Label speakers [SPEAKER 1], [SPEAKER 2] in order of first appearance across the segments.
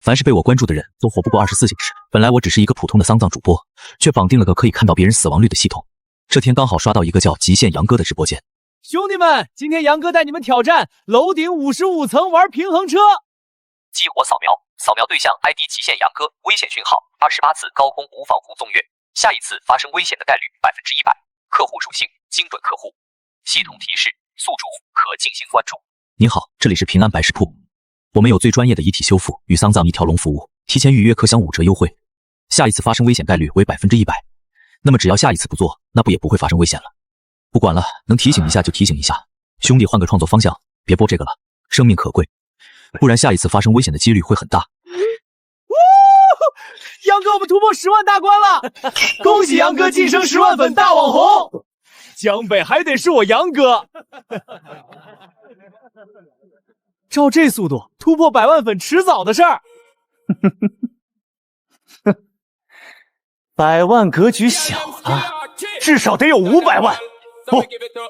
[SPEAKER 1] 凡是被我关注的人都活不过24小时。本来我只是一个普通的丧葬主播，却绑定了个可以看到别人死亡率的系统。这天刚好刷到一个叫极限杨哥的直播间。
[SPEAKER 2] 兄弟们，今天杨哥带你们挑战楼顶55层玩平衡车。
[SPEAKER 3] 激活扫描，扫描对象 ID 极限杨哥，危险讯号28次高空无防护纵跃，下一次发生危险的概率100%。客户属性精准客户。系统提示：宿主可进行关注。
[SPEAKER 1] 您好，这里是平安白事铺，我们有最专业的遗体修复与丧葬一条龙服务，提前预约可享5折优惠，下一次发生危险概率为100%。那么只要下一次不做，那不也不会发生危险了。不管了，能提醒一下就提醒一下，兄弟换个创作方向，别播这个了，生命可贵，不然下一次发生危险的几率会很大。
[SPEAKER 2] 杨哥，我们突破10万大关了！恭喜杨哥晋升10万粉大网红，江北还得是我杨哥。照这速度，突破100万粉迟早的事儿。100万格局小了，至少得有500万，不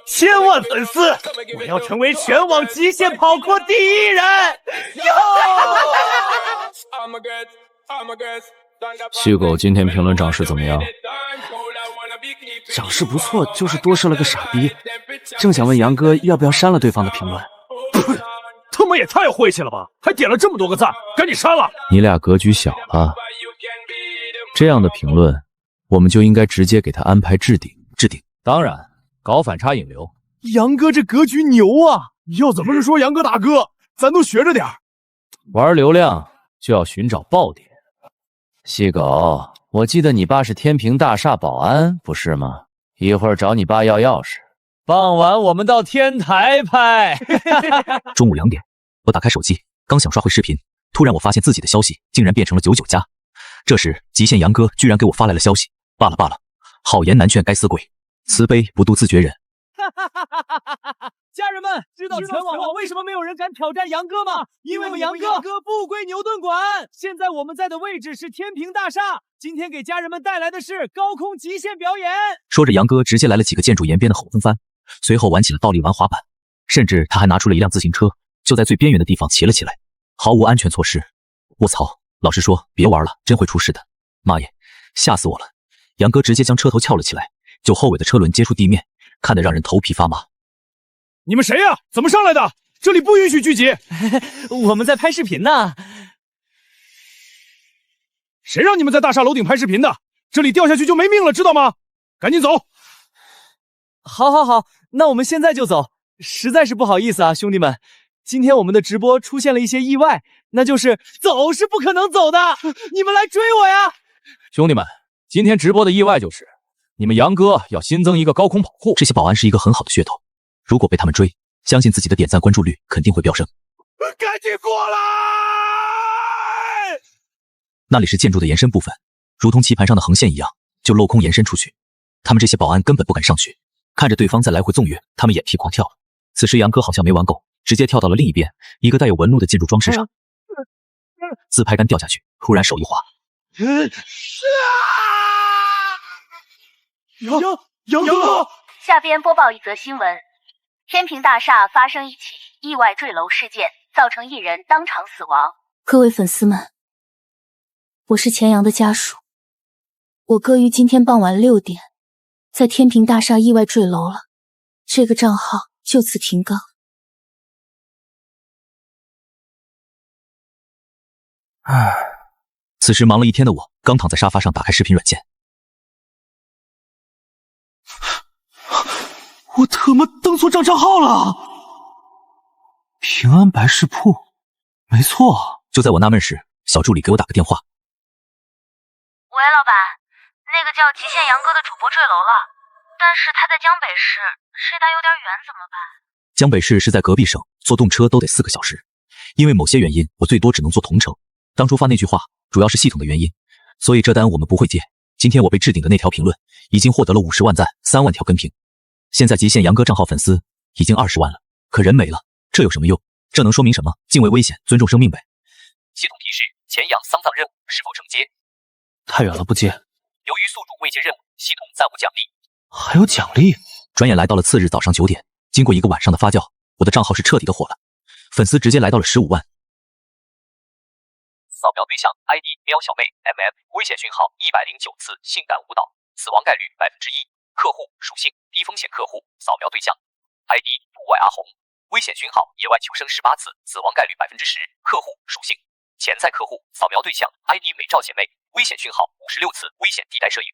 [SPEAKER 2] ，1000万粉丝！我要成为全网极限跑酷第一人！
[SPEAKER 4] 细狗今天评论涨势怎么样？
[SPEAKER 5] 涨势不错，就是多设了个傻逼。正想问杨哥要不要删了对方的评论。
[SPEAKER 2] 他们也太晦气了吧，还点了这么多个赞，赶紧删了！
[SPEAKER 4] 你俩格局小了，这样的评论我们就应该直接给他安排置顶。当然搞反差引流。
[SPEAKER 2] 杨哥这格局牛啊！要怎么是说杨哥大哥，咱都学着点儿。
[SPEAKER 4] 玩流量就要寻找爆点。细狗，我记得你爸是天平大厦保安，不是吗？一会儿找你爸要钥匙。
[SPEAKER 2] 傍晚我们到天台拍。
[SPEAKER 1] 中午2点，我打开手机，刚想刷回视频，突然我发现自己的消息竟然变成了99加。这时极限杨哥居然给我发来了消息：罢了，好言难劝该死鬼，慈悲不渡自绝人。
[SPEAKER 2] 家人们，知道全网为什么没有人敢挑战杨哥吗？因为我们杨哥不归牛顿管。现在我们在的位置是天平大厦，今天给家人们带来的是高空极限表演。
[SPEAKER 1] 说着，杨哥直接来了几个建筑沿边的吼风帆，随后玩起了倒立玩滑板，甚至他还拿出了一辆自行车，就在最边缘的地方骑了起来，毫无安全措施。卧槽，老实说，别玩了，真会出事的。妈耶，吓死我了！杨哥直接将车头翘了起来，就后尾的车轮接触地面，看得让人头皮发麻。
[SPEAKER 2] 你们谁呀？怎么上来的？这里不允许聚集。我们在拍视频呢。谁让你们在大厦楼顶拍视频的？这里掉下去就没命了，知道吗？赶紧走。好，那我们现在就走。实在是不好意思啊，兄弟们，今天我们的直播出现了一些意外，那就是走是不可能走的，你们来追我呀！
[SPEAKER 4] 兄弟们，今天直播的意外就是你们杨哥要新增一个高空跑酷。
[SPEAKER 1] 这些保安是一个很好的噱头，如果被他们追，相信自己的点赞关注率肯定会飙升。
[SPEAKER 2] 赶紧过来！
[SPEAKER 1] 那里是建筑的延伸部分，如同棋盘上的横线一样，就镂空延伸出去。他们这些保安根本不敢上去，看着对方在来回纵跃，他们眼皮狂跳。此时杨哥好像没玩够，直接跳到了另一边一个带有纹路的建筑装饰上，自拍杆掉下去，突然手一滑。
[SPEAKER 2] 杨哥！
[SPEAKER 6] 下边播报一则新闻：天平大厦发生一起意外坠楼事件，造成1人当场死亡。
[SPEAKER 7] 各位粉丝们，我是钱阳的家属，我哥于今天傍晚6点在天平大厦意外坠楼了，这个账号就此停更。
[SPEAKER 1] 此时忙了一天的我，刚躺在沙发上打开视频软件。
[SPEAKER 5] 我他妈登错账号了！平安白事铺，没错。
[SPEAKER 1] 就在我纳闷时，小助理给我打个电话。
[SPEAKER 6] 喂，老板，那个叫极限杨哥的主播坠楼了，但是他在江北市，市大有点远，怎么办？
[SPEAKER 1] 江北市是在隔壁省，坐动车都得4个小时。因为某些原因，我最多只能坐同城。当初发那句话，主要是系统的原因，所以这单我们不会接。今天我被置顶的那条评论，已经获得了50万赞，3万条跟评。现在极限杨哥账号粉丝已经20万了，可人没了，这有什么用？这能说明什么？敬畏危险，尊重生命呗。
[SPEAKER 3] 系统提示：前阳丧葬任务是否承接？
[SPEAKER 5] 太远了，不接。
[SPEAKER 3] 由于宿主未接任务，系统暂无奖励。
[SPEAKER 5] 还有奖励？
[SPEAKER 1] 转眼来到了次日早上9点，经过一个晚上的发酵，我的账号是彻底的火了，粉丝直接来到了15万。
[SPEAKER 3] 扫描对象 ID 喵小妹 MM， 危险讯号109次，性感舞蹈，死亡概率1%。客户属性低风险客户，扫描对象 ID 户外阿红，危险讯号野外求生18次，死亡概率10%。客户属性潜在客户，扫描对象 ID 美照姐妹，危险讯号56次，危险地带摄影。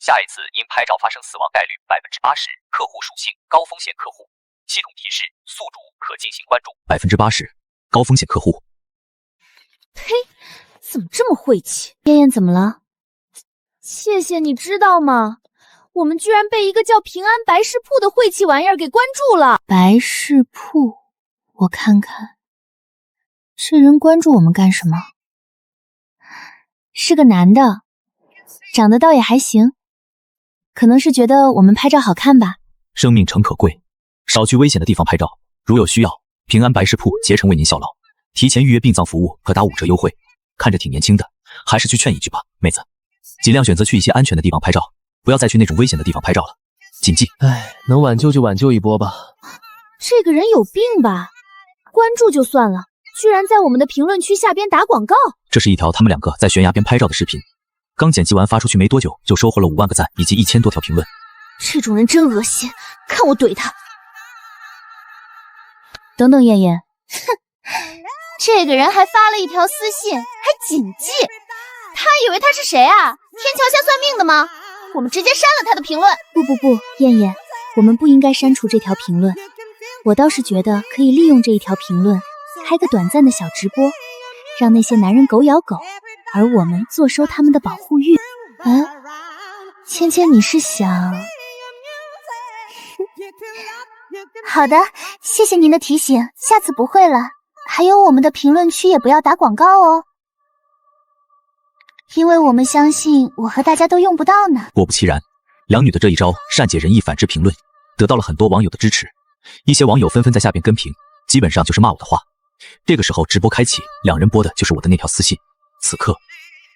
[SPEAKER 3] 下一次因拍照发生死亡概率80%。客户属性高风险客户，系统提示宿主可进行关注。
[SPEAKER 1] 80%高风险客户。
[SPEAKER 7] 呸！怎么这么晦气？燕燕怎么了？谢谢，你知道吗？我们居然被一个叫平安白事铺的晦气玩意儿给关注了。白事铺，我看看，这人关注我们干什么？是个男的，长得倒也还行，可能是觉得我们拍照好看吧。
[SPEAKER 1] 生命诚可贵，少去危险的地方拍照。如有需要，平安白事铺竭诚为您效劳。提前预约殡葬服务可打5折优惠。看着挺年轻的，还是去劝一句吧，妹子，尽量选择去一些安全的地方拍照，不要再去那种危险的地方拍照了。谨记。
[SPEAKER 5] 能挽救就挽救一波吧。
[SPEAKER 7] 这个人有病吧？关注就算了，居然在我们的评论区下边打广告。
[SPEAKER 1] 这是一条他们两个在悬崖边拍照的视频，刚剪辑完发出去没多久，就收获了5万个赞以及1000多条评论。
[SPEAKER 7] 这种人真恶心，看我怼他！等等，燕燕，哼，这个人还发了一条私信，还谨记，他以为他是谁啊？天桥下算命的吗？我们直接删了他的评论。不，燕燕，我们不应该删除这条评论。我倒是觉得可以利用这一条评论，开个短暂的小直播，让那些男人狗咬狗，而我们坐收他们的保护欲。芊芊，你是想……好的，谢谢您的提醒，下次不会了。还有我们的评论区也不要打广告哦，因为我们相信我和大家都用不到呢。
[SPEAKER 1] 果不其然，两女的这一招善解人意反制评论，得到了很多网友的支持。一些网友纷纷在下边跟评，基本上就是骂我的话。这个时候直播开启，两人播的就是我的那条私信。此刻，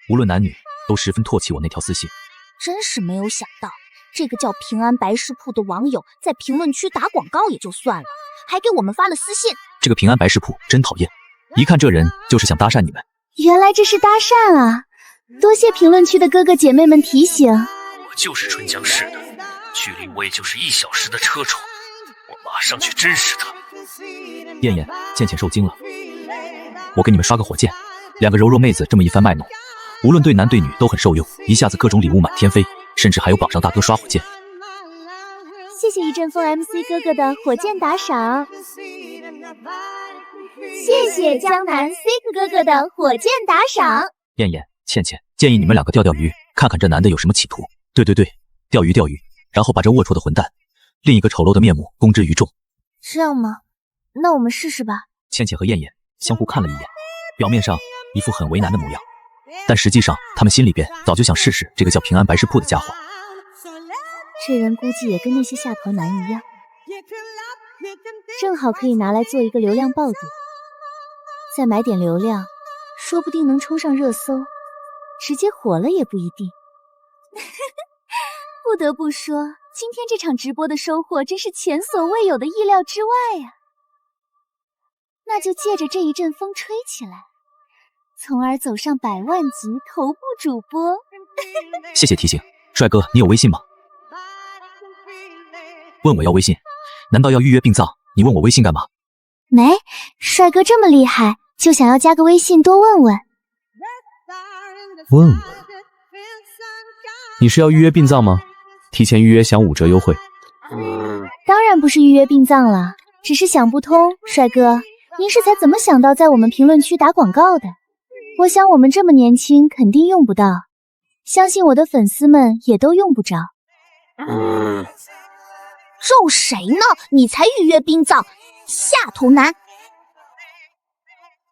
[SPEAKER 1] 无论男女都十分唾弃我那条私信。
[SPEAKER 7] 真是没有想到，这个叫平安白事铺的网友在评论区打广告也就算了，还给我们发了私信。
[SPEAKER 1] 这个平安白事铺真讨厌，一看这人就是想搭讪你们。
[SPEAKER 7] 原来这是搭讪啊！多谢评论区的哥哥姐妹们提醒。
[SPEAKER 5] 我就是春江市的，距离我也就是1小时的车程，我马上去支持他。
[SPEAKER 1] 燕燕、倩倩受惊了，我给你们刷个火箭。两个柔弱妹子这么一番卖弄，无论对男对女都很受用，一下子各种礼物满天飞，甚至还有榜上大哥刷火箭。
[SPEAKER 7] 谢谢一阵风 MC 哥哥的火箭打赏，谢谢江南 Sick 哥哥的火箭打赏。
[SPEAKER 1] 燕燕、倩倩，建议你们两个钓鱼，看看这男的有什么企图。对，钓鱼，然后把这龌龊的混蛋，另一个丑陋的面目公之于众。
[SPEAKER 7] 这样吗？那我们试试吧。
[SPEAKER 1] 倩倩和燕燕相互看了一眼，表面上一副很为难的模样，但实际上他们心里边早就想试试这个叫平安白事铺的家伙。
[SPEAKER 7] 这人估计也跟那些下头男一样，正好可以拿来做一个流量爆点，再买点流量，说不定能冲上热搜，直接火了也不一定。不得不说，今天这场直播的收获真是前所未有的意料之外呀！那就借着这一阵风吹起来，从而走上100万级头部主播。
[SPEAKER 1] 谢谢提醒，帅哥，你有微信吗？问我要微信，难道要预约殡葬？你问我微信干嘛？
[SPEAKER 7] 没，帅哥这么厉害，就想要加个微信多问问。
[SPEAKER 4] 问问，你是要预约殡葬吗？提前预约享5折优惠。
[SPEAKER 7] 当然不是预约殡葬了，只是想不通，帅哥，您是才怎么想到在我们评论区打广告的？我想我们这么年轻，肯定用不到，相信我的粉丝们也都用不着。咒谁呢？你才预约殡葬，下头男！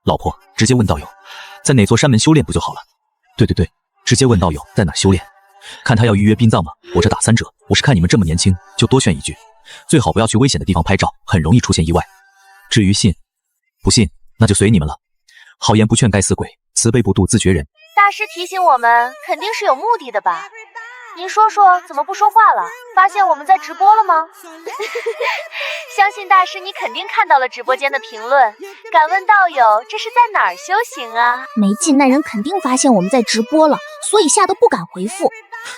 [SPEAKER 1] 老婆，直接问道友，在哪座山门修炼不就好了？对，直接问道友在哪修炼。看他要预约殡葬吗？我这打3折。我是看你们这么年轻，就多劝一句，最好不要去危险的地方拍照，很容易出现意外。至于信不信，那就随你们了。好言不劝该死鬼，慈悲不渡自绝人。
[SPEAKER 7] 大师提醒我们，肯定是有目的的吧？
[SPEAKER 6] 您说说，怎么不说话了？发现我们在直播了吗？相信大师你肯定看到了直播间的评论。敢问道友，这是在哪儿修行啊？
[SPEAKER 7] 没劲，那人肯定发现我们在直播了，所以吓得不敢回复。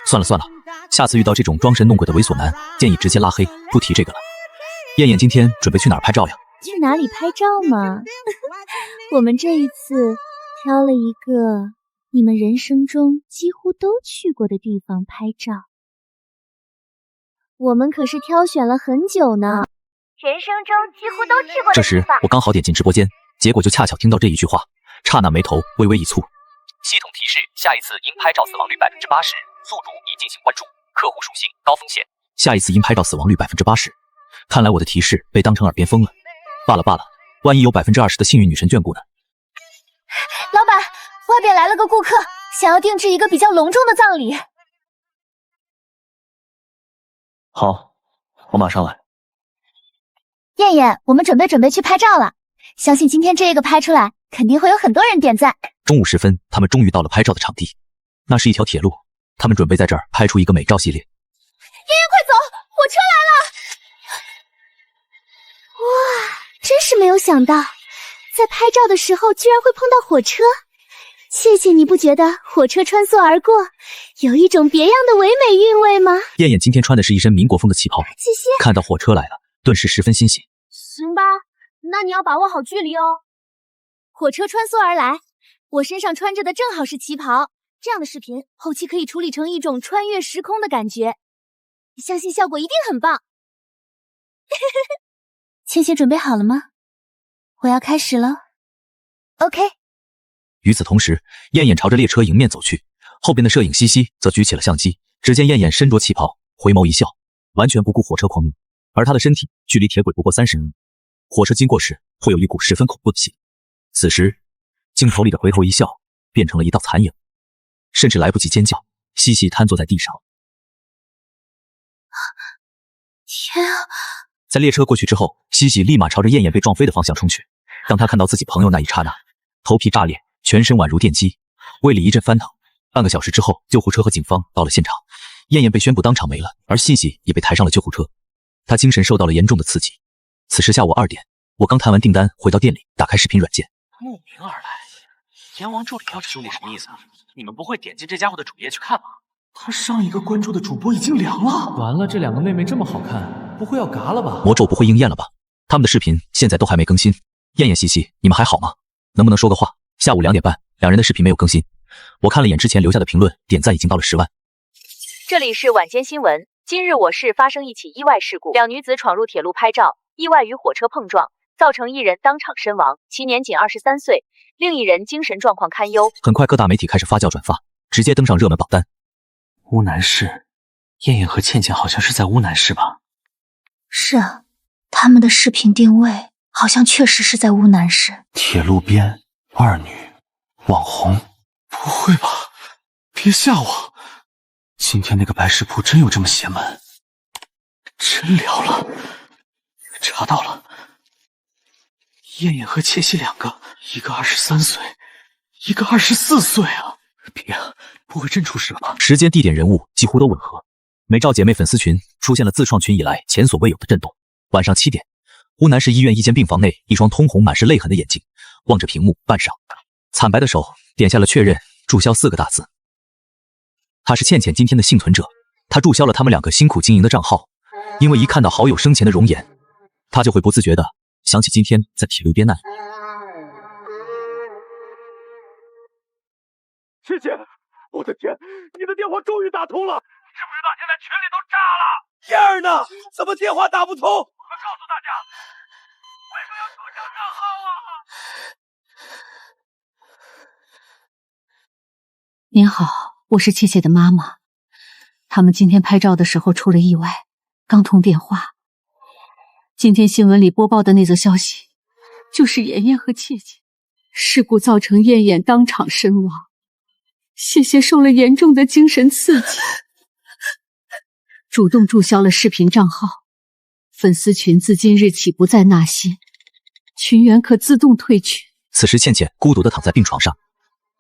[SPEAKER 1] 算了算了，下次遇到这种装神弄鬼的猥琐男，建议直接拉黑，不提这个了。燕燕今天准备去哪儿拍照呀？
[SPEAKER 7] 去哪里拍照嘛？我们这一次挑了一个你们人生中几乎都去过的地方拍照。我们可是挑选了很久呢。
[SPEAKER 6] 人生中几乎都去过的地方。
[SPEAKER 1] 这时我刚好点进直播间，结果就恰巧听到这一句话，刹那眉头微微一蹙。
[SPEAKER 3] 系统提示：下一次因拍照死亡率80%，宿主已进行关注，客户属性高风险。
[SPEAKER 1] 下一次因拍照死亡率80%，看来我的提示被当成耳边风了。罢了罢了，万一有20%的幸运女神眷顾呢？
[SPEAKER 7] 老板，外边来了个顾客，想要定制一个比较隆重的葬礼。
[SPEAKER 5] 好，我马上来。
[SPEAKER 7] 燕燕，我们准备去拍照了，相信今天这个拍出来，肯定会有很多人点赞。
[SPEAKER 1] 中午时分，他们终于到了拍照的场地，那是一条铁路，他们准备在这儿拍出一个美照系列。
[SPEAKER 7] 燕燕，快走，火车来了！哇，真是没有想到，在拍照的时候居然会碰到火车。谢谢，你不觉得火车穿梭而过，有一种别样的唯美韵味吗？
[SPEAKER 1] 燕燕今天穿的是一身民国风的旗袍，
[SPEAKER 7] 谢谢。
[SPEAKER 1] 看到火车来了，顿时十分欣喜。
[SPEAKER 7] 行吧，那你要把握好距离哦。火车穿梭而来，我身上穿着的正好是旗袍，这样的视频后期可以处理成一种穿越时空的感觉，相信效果一定很棒。倩倩准备好了吗？我要开始了。OK。
[SPEAKER 1] 与此同时，燕燕朝着列车迎面走去，后边的摄影西西则举起了相机。只见燕燕身着旗袍，回眸一笑，完全不顾火车狂鸣，而她的身体距离铁轨不过30米。火车经过时，会有一股十分恐怖的气。此时，镜头里的回头一笑变成了一道残影，甚至来不及尖叫，西西瘫坐在地上。
[SPEAKER 7] 天啊！
[SPEAKER 1] 在列车过去之后，西西立马朝着燕燕被撞飞的方向冲去。当他看到自己朋友那一刹那，头皮炸裂，全身宛如电击，胃里一阵翻腾。半个小时之后，救护车和警方到了现场，燕燕被宣布当场没了，而西西也被抬上了救护车。他精神受到了严重的刺激。此时下午2点，我刚谈完订单，回到店里，打开视频软件。
[SPEAKER 5] 慕名而来，阎王助理要这兄弟什么意思啊？你们不会点进这家伙的主页去看吗？他上一个关注的主播已经凉了。
[SPEAKER 2] 完了，这两个妹妹这么好看，不会要嘎了吧？
[SPEAKER 1] 魔咒不会应验了吧？他们的视频现在都还没更新。燕燕、西西，你们还好吗？能不能说个话？下午2点半，两人的视频没有更新。我看了眼之前留下的评论，点赞已经到了10万。
[SPEAKER 8] 这里是晚间新闻。今日我市发生一起意外事故，两女子闯入铁路拍照，意外与火车碰撞，造成一人当场身亡，其年仅23岁，另一人精神状况堪忧。
[SPEAKER 1] 很快各大媒体开始发酵转发，直接登上热门榜单。
[SPEAKER 5] 乌南市，燕燕和倩倩好像是在乌南市吧？
[SPEAKER 7] 是啊，他们的视频定位好像确实是在乌南市。
[SPEAKER 5] 铁路边2女网红，不会吧？别吓我！今天那个白食铺真有这么邪门？真聊了，查到了，燕燕和倩倩两个，一个23岁，一个24岁啊！别，不会真出事了吧？
[SPEAKER 1] 时间、地点、人物几乎都吻合。美照姐妹粉丝群出现了自创群以来前所未有的震动。晚上7点，乌南市医院一间病房内，一双通红满是泪痕的眼睛望着屏幕半晌，惨白的手点下了确认注销4个大字。他是倩倩今天的幸存者，他注销了他们两个辛苦经营的账号，因为一看到好友生前的容颜，他就会不自觉的想起今天在铁路边那里。
[SPEAKER 2] 倩倩，我的天，你的电话终于打通了！知不知道现在群里都炸了？燕儿呢？怎么电话打不通？我告诉大家，为什么要注销账号啊？
[SPEAKER 9] 您好，我是切切的妈妈。他们今天拍照的时候出了意外，刚通电话。今天新闻里播报的那则消息，就是妍妍和切切事故造成燕燕当场身亡，谢谢受了严重的精神刺激，主动注销了视频账号，粉丝群自今日起不再纳新，群员可自动退群。
[SPEAKER 1] 此时倩倩孤独地躺在病床上，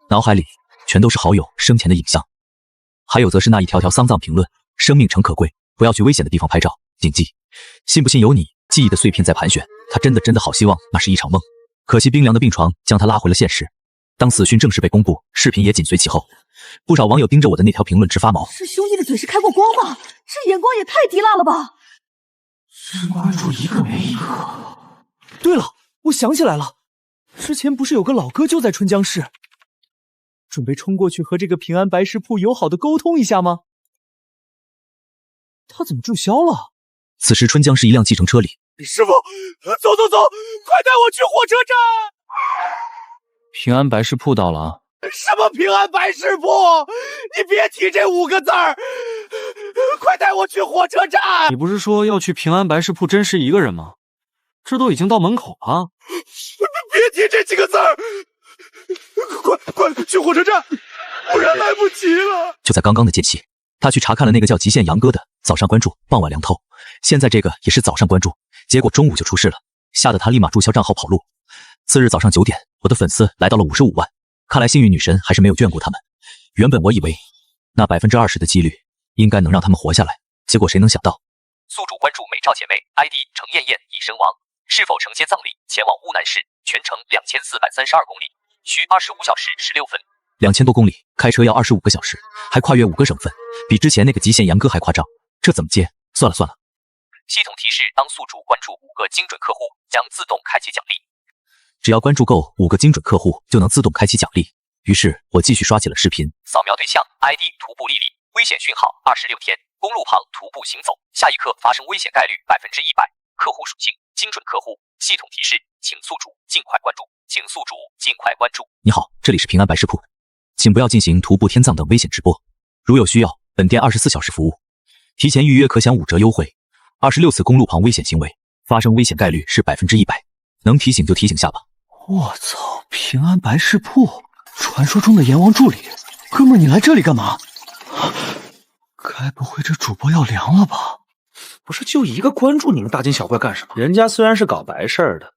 [SPEAKER 1] 脑海里全都是好友生前的影像。还有则是那一条条丧葬评论：生命诚可贵，不要去危险的地方拍照，谨记。信不信由你。记忆的碎片在盘旋，他真的好希望那是一场梦。可惜冰凉的病床将他拉回了现实。当死讯正式被公布，视频也紧随其后。不少网友盯着我的那条评论直发毛。
[SPEAKER 10] 是兄弟的嘴是开过光吗？这眼光也太低辣了吧！
[SPEAKER 5] 只关注一个没一个。
[SPEAKER 2] 对了，我想起来了，之前不是有个老哥就在春江市，准备冲过去和这个平安白食铺友好的沟通一下吗？他怎么注销了？
[SPEAKER 1] 此时春江市一辆计程车里，
[SPEAKER 2] 师傅，走，快带我去火车站！
[SPEAKER 4] 平安白食铺到了啊！
[SPEAKER 2] 什么平安白食铺？你别提这5个字儿！快带我去火车站！
[SPEAKER 5] 你不是说要去平安白食铺真实一个人吗？这都已经到门口了。
[SPEAKER 2] 别提这几个字儿！快去火车站，不然来不及了！
[SPEAKER 1] 就在刚刚的间隙，他去查看了那个叫极限杨哥的，早上关注，傍晚凉透。现在这个也是早上关注，结果中午就出事了，吓得他立马注销账号跑路。次日早上9点，我的粉丝来到了55万，看来幸运女神还是没有眷顾他们。原本我以为那20%的几率应该能让他们活下来，结果谁能想到，
[SPEAKER 3] 宿主关注美照姐妹 ID 程艳艳已身亡，是否承接葬礼前往乌南市，全程2432公里，需25小时16分
[SPEAKER 1] ，2000多公里，开车要25个小时，还跨越5个省份，比之前那个极限杨哥还夸张，这怎么接？算了。
[SPEAKER 3] 系统提示：当宿主关注5个精准客户，将自动开启奖励。
[SPEAKER 1] 只要关注够5个精准客户，就能自动开启奖励。于是我继续刷起了视频。
[SPEAKER 3] 扫描对象 ID 徒步丽丽，危险讯号26天，公路旁徒步行走，下一刻发生危险概率100%。客户属性：精准客户。系统提示：请宿主尽快关注，请宿主尽快关注。
[SPEAKER 1] 你好，这里是平安白食铺，请不要进行徒步天葬等危险直播。如有需要，本店24小时服务，提前预约可享5折优惠。26次公路旁危险行为，发生危险概率是100%，能提醒就提醒下吧。
[SPEAKER 5] 我操，平安白食铺，传说中的阎王助理，哥们儿你来这里干嘛？该不会这主播要凉了吧？
[SPEAKER 11] 不是就一个关注，你们大惊小怪干什么？人家虽然是搞白事儿的，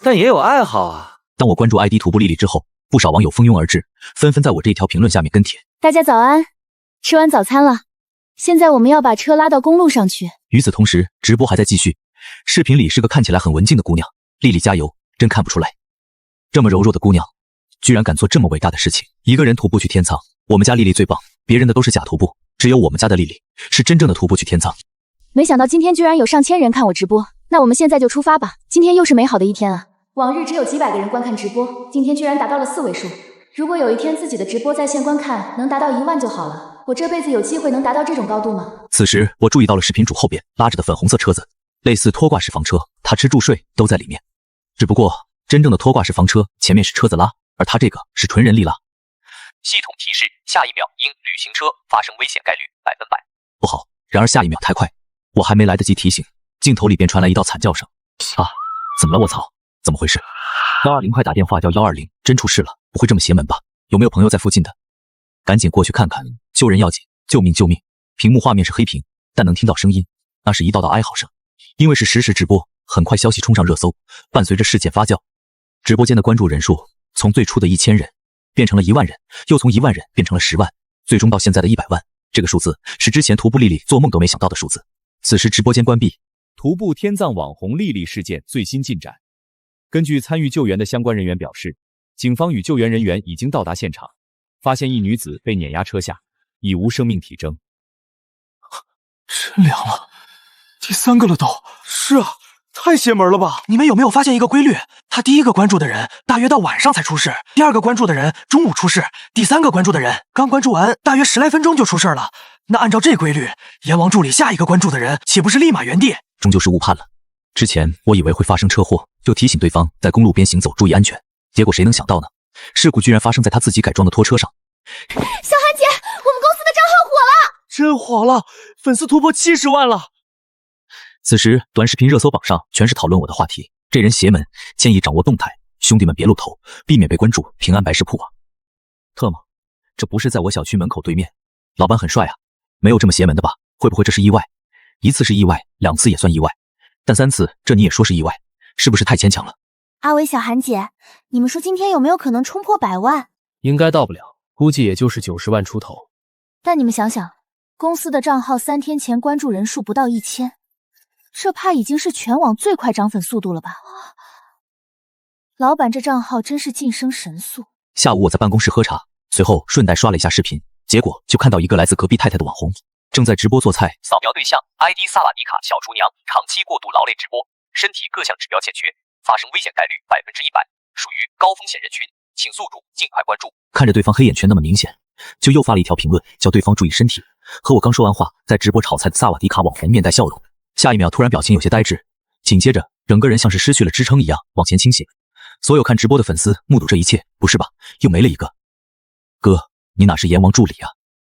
[SPEAKER 11] 但也有爱好啊。
[SPEAKER 1] 当我关注 ID 徒步丽丽之后，不少网友蜂拥而至，纷纷在我这一条评论下面跟帖。
[SPEAKER 7] 大家早安，吃完早餐了，现在我们要把车拉到公路上去。
[SPEAKER 1] 与此同时，直播还在继续。视频里是个看起来很文静的姑娘，丽丽加油，真看不出来，这么柔弱的姑娘，居然敢做这么伟大的事情。一个人徒步去天葬，我们家丽丽最棒，别人的都是假徒步，只有我们家的丽丽是真正的徒步去天葬。
[SPEAKER 7] 没想到今天居然有上千人看我直播，那我们现在就出发吧。今天又是美好的一天啊！往日只有几百个人观看直播，今天居然达到了4位数。如果有一天自己的直播在线观看能达到1万就好了。我这辈子有机会能达到这种高度吗？
[SPEAKER 1] 此时我注意到了视频主后边拉着的粉红色车子，类似拖挂式房车，他吃住睡都在里面。只不过真正的拖挂式房车前面是车子拉，而他这个是纯人力拉。
[SPEAKER 3] 系统提示：下一秒因旅行车发生危险概率100%。
[SPEAKER 1] 不好，然而下一秒太快，我还没来得及提醒，镜头里便传来一道惨叫声。啊，怎么了？我操，怎么回事？120快打电话叫120，真出事了，不会这么邪门吧？有没有朋友在附近的？赶紧过去看看，救人要紧，救命救命！屏幕画面是黑屏，但能听到声音，那是一道道哀嚎声。因为是实时直播，很快消息冲上热搜，伴随着事件发酵，直播间的关注人数从最初的1000人变成了1万人，又从1万人变成了10万，最终到现在的100万。这个数字是之前徒步丽丽做梦都没想到的数字。此时直播间关闭。
[SPEAKER 12] 徒步天葬网红丽丽事件最新进展。根据参与救援的相关人员表示，警方与救援人员已经到达现场，发现一女子被碾压车下，已无生命体征。
[SPEAKER 5] 真凉了，第3个了都。
[SPEAKER 2] 是啊，太邪门了吧！
[SPEAKER 5] 你们有没有发现一个规律？他第1个关注的人大约到晚上才出事，第2个关注的人中午出事，第3个关注的人刚关注完大约10来分钟就出事了。那按照这规律，阎王助理下一个关注的人岂不是立马原地？
[SPEAKER 1] 终究是误判了。之前我以为会发生车祸，就提醒对方在公路边行走注意安全，结果谁能想到呢？事故居然发生在他自己改装的拖车上。
[SPEAKER 6] 小韩姐，我们公司的账号火了，
[SPEAKER 2] 真火了，粉丝突破70万了。
[SPEAKER 1] 此时短视频热搜榜上全是讨论我的话题，这人邪门，建议掌握动态，兄弟们别露头，避免被关注。平安白食铺啊，特么，这不是在我小区门口对面？老板很帅啊，没有这么邪门的吧？会不会这是意外？1次是意外，2次也算意外，但3次这你也说是意外，是不是太牵强了？
[SPEAKER 6] 阿伟、小韩姐，你们说今天有没有可能冲破100万？
[SPEAKER 4] 应该到不了，估计也就是90万出头。
[SPEAKER 7] 但你们想想，公司的账号3天前关注人数不到1000，这怕已经是全网最快涨粉速度了吧？老板这账号真是晋升神速。
[SPEAKER 1] 下午我在办公室喝茶，随后顺带刷了一下视频，结果就看到一个来自隔壁太太的网红正在直播做菜。
[SPEAKER 3] 扫描对象 ID 萨瓦迪卡小厨娘，长期过度劳累直播，身体各项指标欠缺，发生危险概率100%，属于高风险人群，请宿主尽快关注。
[SPEAKER 1] 看着对方黑眼圈那么明显，就又发了一条评论，叫对方注意身体。和我刚说完话，在直播炒菜的萨瓦迪卡网红面带笑容，下一秒突然表情有些呆滞，紧接着整个人像是失去了支撑一样往前倾斜。所有看直播的粉丝目睹这一切，不是吧？又没了一个。哥，你哪是阎王助理啊，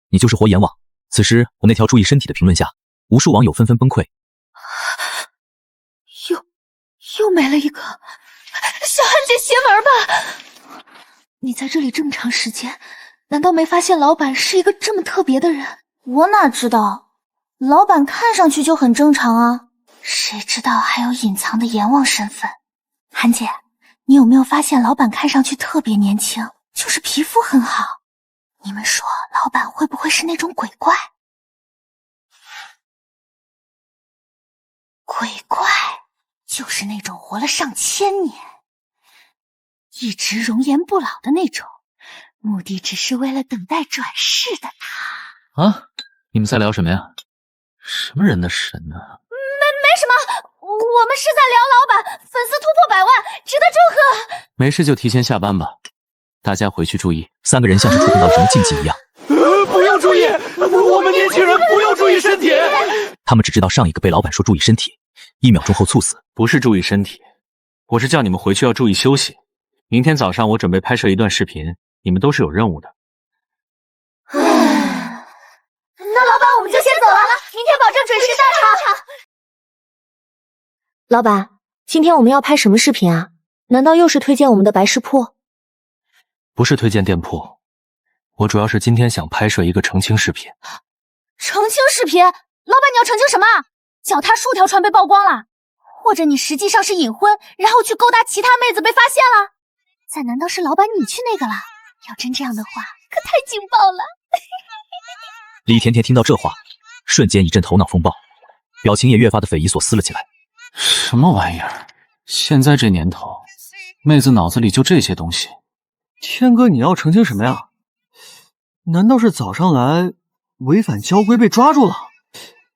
[SPEAKER 1] 你就是活阎王！此时我那条注意身体的评论下，无数网友纷纷崩溃。
[SPEAKER 7] 又没了一个。小汉姐邪门吧？你在这里这么长时间，难道没发现老板是一个这么特别的人？我哪知道，老板看上去就很正常啊，谁知道还有隐藏的阎王身份。韩姐，你有没有发现老板看上去特别年轻，就是皮肤很好？你们说老板会不会是那种鬼怪？鬼怪就是那种活了上千年，一直容颜不老的那种，目的只是为了等待转世的他。
[SPEAKER 4] 啊，你们在聊什么呀？什么人的神呢？
[SPEAKER 7] 没什么，我们是在聊老板粉丝突破100万，值得祝贺。
[SPEAKER 4] 没事就提前下班吧，大家回去注意。
[SPEAKER 1] 3个人像是触碰到什么禁忌一样。
[SPEAKER 2] 不用注意，我们年轻人不用注意身体。
[SPEAKER 1] 他们只知道上一个被老板说注意身体，1秒钟后猝死。
[SPEAKER 5] 不是注意身体，我是叫你们回去要注意休息。明天早上我准备拍摄一段视频，你们都是有任务的。
[SPEAKER 7] 那老板我们就先走了，明天保证准时到场。
[SPEAKER 13] 老板，今天我们要拍什么视频啊？难道又是推荐我们的白事铺？
[SPEAKER 5] 不是推荐店铺，我主要是今天想拍摄一个澄清视频。
[SPEAKER 7] 澄清视频？老板你要澄清什么？脚踏数条船被曝光了，或者你实际上是隐婚，然后去勾搭其他妹子被发现了？再难道是老板你去那个了？要真这样的话，可太劲爆了！
[SPEAKER 1] 李甜甜听到这话，瞬间一阵头脑风暴，表情也越发的匪夷所思了起来。
[SPEAKER 5] 什么玩意儿？现在这年头，妹子脑子里就这些东西。
[SPEAKER 11] 天哥，你要澄清什么呀？难道是早上来违反交规被抓住了？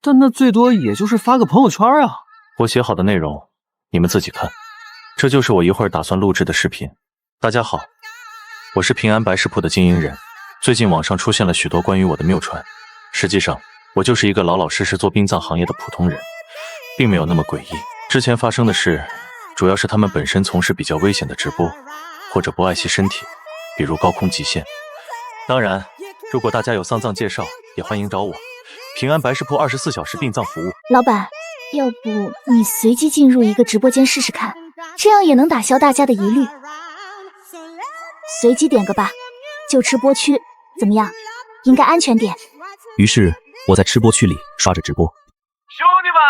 [SPEAKER 11] 但那最多也就是发个朋友圈啊。
[SPEAKER 5] 我写好的内容，你们自己看。这就是我一会儿打算录制的视频。大家好，我是平安白食铺的经营人。最近网上出现了许多关于我的谬传，实际上我就是一个老老实实做殡葬行业的普通人，并没有那么诡异。之前发生的事，主要是他们本身从事比较危险的直播，或者不爱惜身体，比如高空极限。当然，如果大家有丧葬介绍，也欢迎找我。平安白食铺24小时殡葬服务。
[SPEAKER 7] 老板，要不你随机进入一个直播间试试看，这样也能打消大家的疑虑。随机点个吧，就吃播区，怎么样？应该安全点。
[SPEAKER 1] 于是我在吃播区里刷着直播。
[SPEAKER 2] 兄弟们，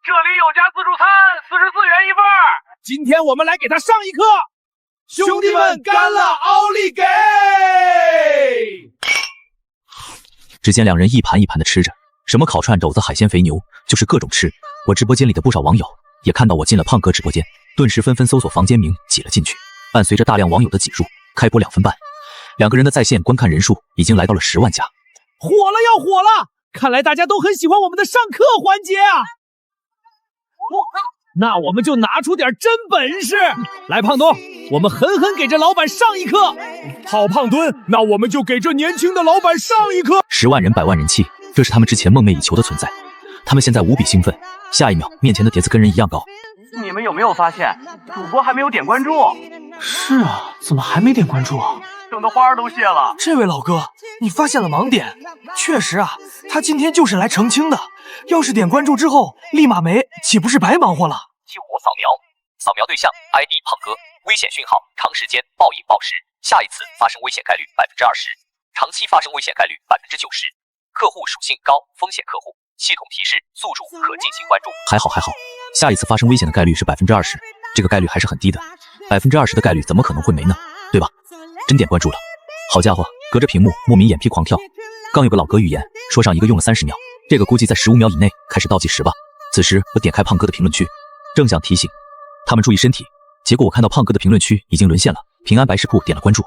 [SPEAKER 2] 这里有家自助餐，44元一份。今天我们来给他上一课。兄弟们，干了，奥利给！
[SPEAKER 1] 只见两人一盘一盘的吃着，什么烤串、肘子、海鲜、肥牛，就是各种吃。我直播间里的不少网友也看到我进了胖哥直播间，顿时纷纷搜索房间名挤了进去。伴随着大量网友的挤入，开播2分半，2个人的在线观看人数已经来到了10万加。
[SPEAKER 2] 火了要火了！看来大家都很喜欢我们的上课环节啊！那我们就拿出点真本事来，胖东，我们狠狠给这老板上一课。好，胖墩，那我们就给这年轻的老板上一课。
[SPEAKER 1] 10万人100万人气，这是他们之前梦寐以求的存在。他们现在无比兴奋，下一秒面前的碟子跟人一样高。
[SPEAKER 14] 你们有没有发现，主播还没有点关注？
[SPEAKER 11] 是啊，怎么还没点关注啊？
[SPEAKER 14] 等的花儿都谢了。
[SPEAKER 11] 这位老哥，你发现了盲点。确实啊，他今天就是来澄清的。要是点关注之后立马没，岂不是白忙活了？
[SPEAKER 3] 激活扫描，扫描对象 ID 胖哥，危险讯号，长时间暴饮暴食，下一次发生危险概率20%，长期发生危险概率90%，客户属性高，风险客户，系统提示宿主可进行关注。
[SPEAKER 1] 还好，下一次发生危险的概率是20%，这个概率还是很低的。20%的概率怎么可能会没呢？对吧？真点关注了，好家伙，隔着屏幕莫名眼皮狂跳。刚有个老哥预言说上一个用了30秒，这个估计在15秒以内开始倒计时吧。此时我点开胖哥的评论区，正想提醒他们注意身体，结果我看到胖哥的评论区已经沦陷了。平安白食铺点了关注。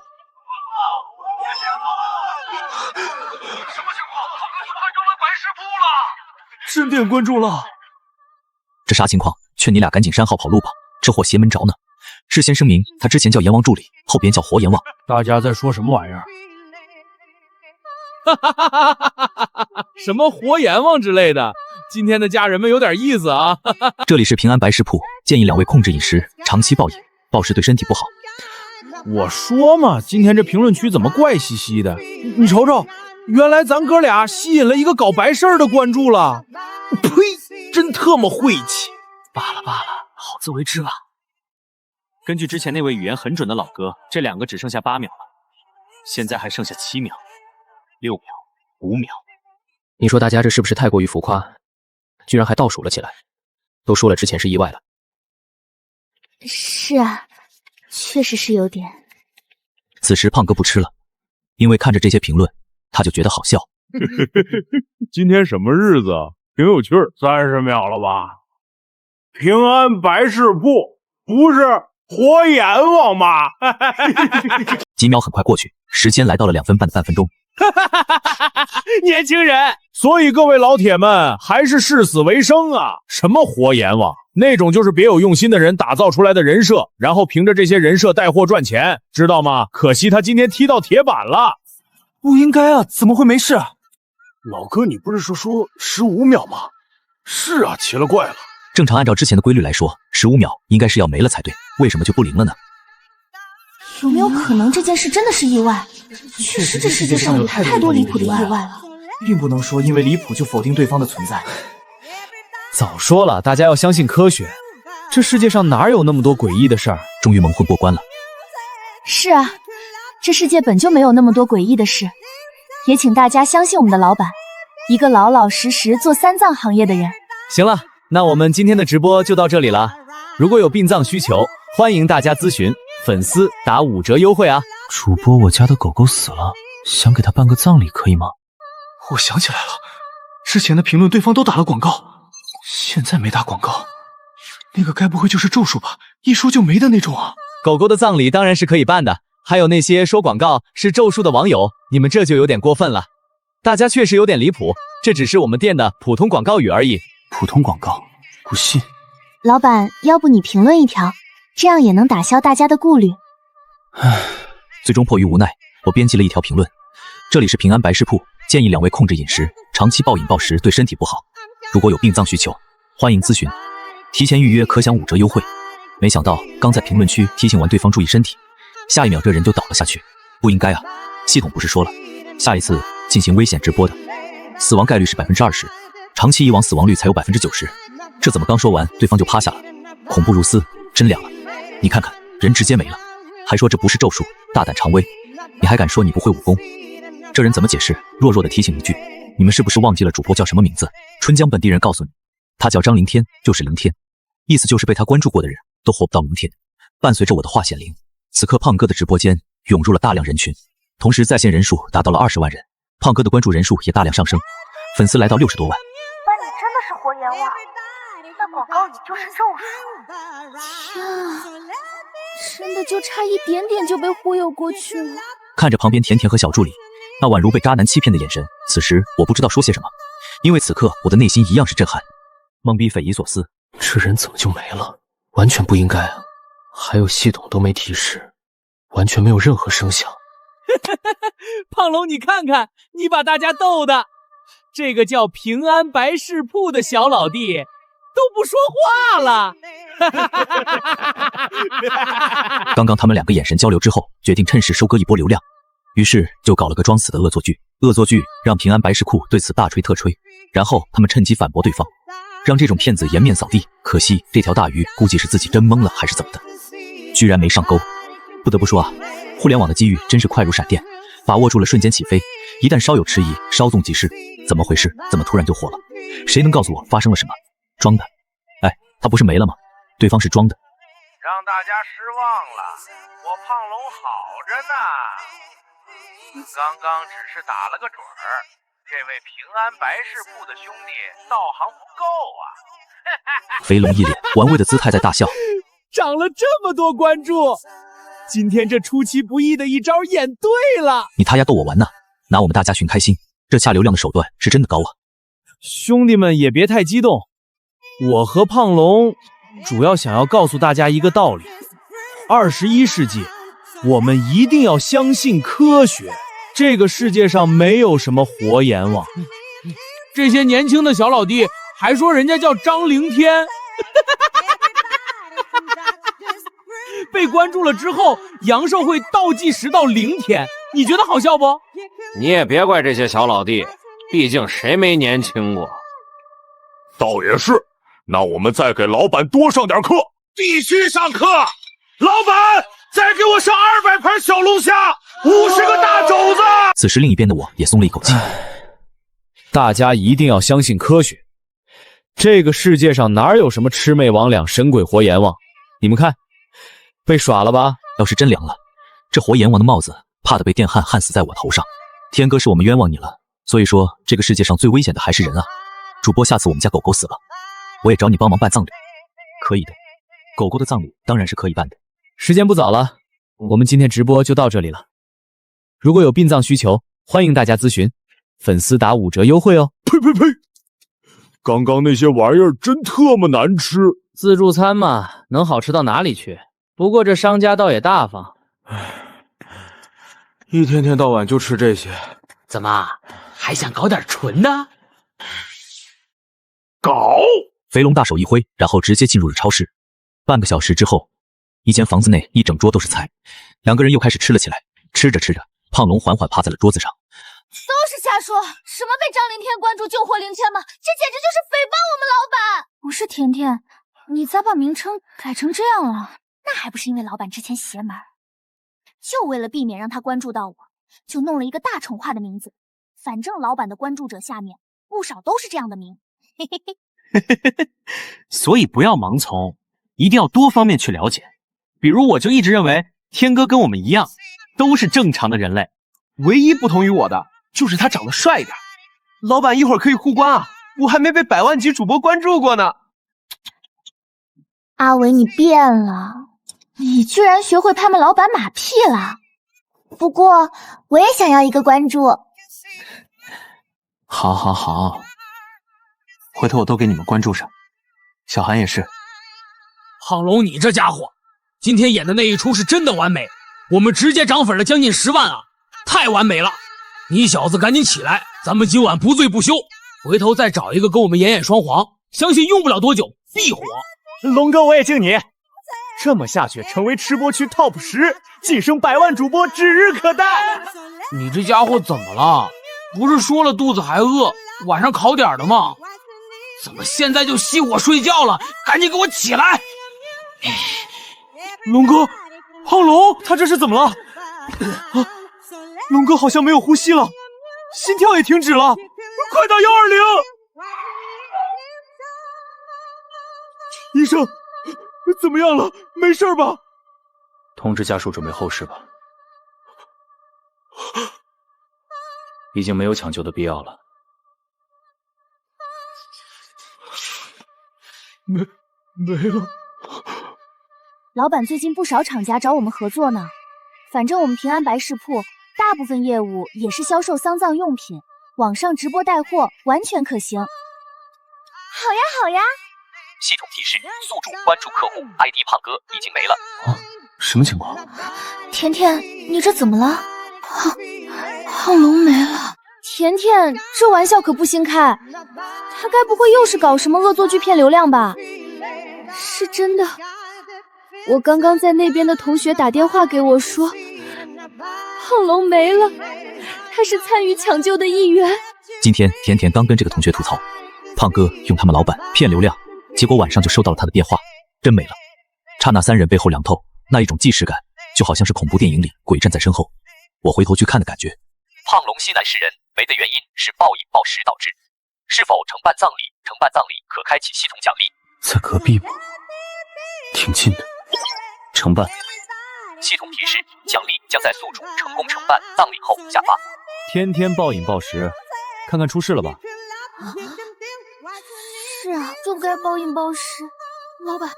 [SPEAKER 11] 真点关注了，
[SPEAKER 1] 这啥情况？劝你俩赶紧删号跑路吧，这货邪门着呢。事先声明，他之前叫阎王助理，后边叫活阎王。
[SPEAKER 11] 大家在说什么玩意儿？
[SPEAKER 15] 什么活阎王之类的？今天的家人们有点意思啊！
[SPEAKER 1] 这里是平安白食铺，建议2位控制饮食，长期暴饮，暴食对身体不好。
[SPEAKER 15] 我说嘛，今天这评论区怎么怪兮兮的？你瞅瞅，原来咱哥俩吸引了一个搞白事儿的关注了。呸！真特么晦气。
[SPEAKER 11] 罢了罢了，好自为之吧。根据之前那位语言很准的老哥，这2个只剩下8秒了，现在还剩下7秒、6秒、5秒。
[SPEAKER 16] 你说大家这是不是太过于浮夸？居然还倒数了起来。都说了之前是意外了。
[SPEAKER 7] 是啊，确实是有点。
[SPEAKER 1] 此时胖哥不吃了，因为看着这些评论，他就觉得好笑。
[SPEAKER 15] 今天什么日子？挺有趣儿。30秒了吧？平安白事铺不是活阎王吗？
[SPEAKER 1] 几秒很快过去，时间来到了2分半的半分钟。
[SPEAKER 15] 年轻人，所以各位老铁们还是视死为生啊！什么活阎王，那种就是别有用心的人打造出来的人设，然后凭着这些人设带货赚钱，知道吗？可惜他今天踢到铁板了。
[SPEAKER 11] 不应该啊，怎么会没事啊？老哥，你不是说15秒吗？是啊，奇了怪了。
[SPEAKER 1] 正常按照之前的规律来说，15秒应该是要没了才对，为什么就不灵了呢？
[SPEAKER 7] 有没有可能这件事真的是意外？确实，这世界上有太多离谱的意外了，
[SPEAKER 11] 并不能说因为离谱就否定对方的存在。
[SPEAKER 15] 早说了，大家要相信科学。这世界上哪有那么多诡异的事儿？
[SPEAKER 1] 终于蒙混过关了。
[SPEAKER 7] 是啊，这世界本就没有那么多诡异的事，也请大家相信我们的老板，一个老老实实做3藏行业的人。
[SPEAKER 15] 行了，那我们今天的直播就到这里了。如果有殡葬需求，欢迎大家咨询，粉丝打5折优惠啊！
[SPEAKER 11] 主播，我家的狗狗死了，想给它办个葬礼，可以吗？我想起来了，之前的评论对方都打了广告，现在没打广告，那个该不会就是咒术吧？一说就没的那种啊！
[SPEAKER 15] 狗狗的葬礼当然是可以办的，还有那些说广告是咒术的网友，你们这就有点过分了。大家确实有点离谱，这只是我们店的普通广告语而已。
[SPEAKER 11] 普通广告？不信。
[SPEAKER 7] 老板，要不你评论一条，这样也能打消大家的顾虑。
[SPEAKER 1] 唉，最终迫于无奈，我编辑了一条评论。这里是平安白事铺，建议2位控制饮食，长期暴饮暴食对身体不好。如果有殡葬需求，欢迎咨询，提前预约可享5折优惠。没想到刚在评论区提醒完对方注意身体，下一秒这人就倒了下去。不应该啊，系统不是说了，下一次进行危险直播的死亡概率是20%，长期以往死亡率才有90%。这怎么刚说完对方就趴下了？恐怖如斯，真凉了。你看看，人直接没了，还说这不是咒术，大胆常威。你还敢说你不会武功？这人怎么解释？弱弱的提醒一句，你们是不是忘记了主播叫什么名字？春江本地人告诉你，他叫张凌天，就是凌天，意思就是被他关注过的人都活不到明天。伴随着我的话显灵，此刻胖哥的直播间涌入了大量人群，同时在线人数达到了20万人，胖哥的关注人数也大量上升，粉丝来到60多万。
[SPEAKER 6] 那你真的是活阎王？那广告语就是咒术。
[SPEAKER 7] 天啊，真的就差一点点就被忽悠过去了。
[SPEAKER 1] 看着旁边甜甜和小助理那宛如被渣男欺骗的眼神，此时我不知道说些什么，因为此刻我的内心一样是震撼、懵逼、匪夷所思。
[SPEAKER 11] 这人怎么就没了？完全不应该啊！还有系统都没提示，完全没有任何声响。
[SPEAKER 15] 胖龙，你看看，你把大家逗的，这个叫平安白事铺的小老弟都不说话了。
[SPEAKER 1] 刚刚他们2个眼神交流之后，决定趁势收割一波流量，于是就搞了个装死的恶作剧。恶作剧让平安白事铺对此大吹特吹，然后他们趁机反驳对方，让这种骗子颜面扫地。可惜这条大鱼估计是自己真懵了还是怎么的，居然没上钩。不得不说啊，互联网的机遇真是快如闪电，把握住了瞬间起飞，一旦稍有迟疑，稍纵即逝。怎么回事？怎么突然就火了？谁能告诉我发生了什么？装的。哎，他不是没了吗？对方是装的。
[SPEAKER 14] 让大家失望了，我胖龙好着呢。刚刚只是打了个准儿，这位平安白事铺的兄弟道行不够啊！
[SPEAKER 1] 肥龙一脸玩味的姿态在大笑，
[SPEAKER 15] 涨了这么多关注，今天这出其不意的一招演对了。
[SPEAKER 1] 你他丫逗我玩呢？拿我们大家寻开心，这下流量的手段是真的高啊！
[SPEAKER 15] 兄弟们也别太激动，我和胖龙主要想要告诉大家一个道理：21世纪，我们一定要相信科学。这个世界上没有什么活阎王。这些年轻的小老弟还说人家叫张凌天，被关注了之后，阳寿会倒计时到0天，你觉得好笑不？
[SPEAKER 4] 你也别怪这些小老弟，毕竟谁没年轻过。
[SPEAKER 17] 倒也是，那我们再给老板多上点课。
[SPEAKER 2] 必须上课！老板，再给我上200盘小龙虾，50个大肘子！
[SPEAKER 1] 此时另一边的我也松了一口气。
[SPEAKER 15] 大家一定要相信科学，这个世界上哪有什么魑魅魍魉、神鬼活阎王？你们看，被耍了吧？
[SPEAKER 1] 要是真凉了，这活阎王的帽子怕得被电焊焊死在我头上。天哥是我们冤枉你了，所以说这个世界上最危险的还是人啊！主播，下次我们家狗狗死了，我也找你帮忙办葬礼。可以的，狗狗的葬礼当然是可以办的。
[SPEAKER 15] 时间不早了，我们今天直播就到这里了。如果有殡葬需求，欢迎大家咨询，粉丝打5折优惠哦。
[SPEAKER 17] 呸！刚刚那些玩意儿真特么难吃。
[SPEAKER 4] 自助餐嘛，能好吃到哪里去？不过这商家倒也大方。
[SPEAKER 11] 一天天到晚就吃这些，
[SPEAKER 2] 怎么还想搞点纯的？
[SPEAKER 17] 搞！
[SPEAKER 1] 肥龙大手一挥，然后直接进入了超市。半个小时之后，一间房子内一整桌都是菜，两个人又开始吃了起来。吃着吃着，胖龙缓缓趴在了桌子上。
[SPEAKER 7] 都是瞎说，什么被张凌天关注救活凌天吗？这简直就是诽谤我们老板！不是甜甜，你咋把名称改成这样了？那还不是因为老板之前邪门，就为了避免让他关注到我，就弄了一个大宠化的名字。反正老板的关注者下面不少都是这样的名，嘿嘿嘿。
[SPEAKER 11] 所以不要盲从，一定要多方面去了解。比如我就一直认为天哥跟我们一样，都是正常的人类，唯一不同于我的就是他长得帅一点。老板一会儿可以互关啊，我还没被100万级主播关注过呢。
[SPEAKER 7] 阿伟，你变了，你居然学会拍卖老板马屁了。不过我也想要一个关注。
[SPEAKER 11] 好，回头我都给你们关注上。小韩也是。
[SPEAKER 18] 胖龙，你这家伙今天演的那一出是真的完美，我们直接涨粉了将近10万啊，太完美了！你小子赶紧起来，咱们今晚不醉不休，回头再找一个跟我们演双簧，相信用不了多久必火。
[SPEAKER 11] 龙哥，我也敬你，这么下去成为吃播区 TOP 10，晋升100万主播指日可待。
[SPEAKER 18] 你这家伙怎么了？不是说了肚子还饿，晚上烤点的吗？怎么现在就熄火睡觉了？赶紧给我起来！
[SPEAKER 11] 龙哥，胖龙，他这是怎么了？龙哥好像没有呼吸了，心跳也停止了，快打120！医生，怎么样了？没事吧？
[SPEAKER 5] 通知家属准备后事吧，已经没有抢救的必要了。
[SPEAKER 11] 没了。
[SPEAKER 7] 老板最近不少厂家找我们合作呢，反正我们平安白事铺大部分业务也是销售丧葬用品，网上直播带货完全可行。好呀。
[SPEAKER 3] 系统提示：宿主关注客户 ID 胖哥已经没了。
[SPEAKER 5] 什么情况？
[SPEAKER 7] 甜甜，你这怎么了？胖龙没了。甜甜，这玩笑可不兴开，他该不会又是搞什么恶作剧骗流量吧？是真的。我刚刚在那边的同学打电话给我说，胖龙没了，他是参与抢救的一员。
[SPEAKER 1] 今天甜甜刚跟这个同学吐槽，胖哥用他们老板骗流量，结果晚上就收到了他的电话，真没了。刹那3人背后凉透，那一种既视感，就好像是恐怖电影里鬼站在身后，我回头去看的感觉。
[SPEAKER 3] 胖龙西南市人，没的原因是暴饮暴食导致。是否承办葬礼？承办葬礼可开启系统奖励。
[SPEAKER 5] 在隔壁吗？挺近的。承办。
[SPEAKER 3] 系统提示：奖励将在宿主成功承办葬礼后下发。
[SPEAKER 12] 天天暴饮暴食，看看出事了吧？
[SPEAKER 7] 是啊，就该暴饮暴食。老板，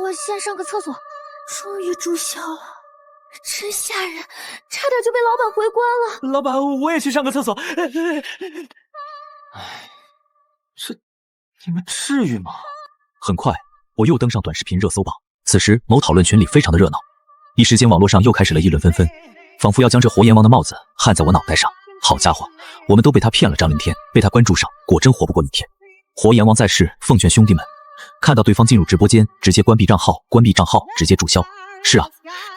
[SPEAKER 7] 我先上个厕所。终于注销了，真吓人，差点就被老板回关了。
[SPEAKER 11] 老板，我也去上个厕所。哎，这你们至于吗？
[SPEAKER 1] 很快，我又登上短视频热搜榜。此时，某讨论群里非常的热闹，一时间网络上又开始了议论纷纷，仿佛要将这活阎王的帽子焊在我脑袋上。好家伙，我们都被他骗了。张凌天被他关注上，果真活不过一天。活阎王在世，奉劝兄弟们，看到对方进入直播间，直接关闭账号，关闭账号直接注销。是啊，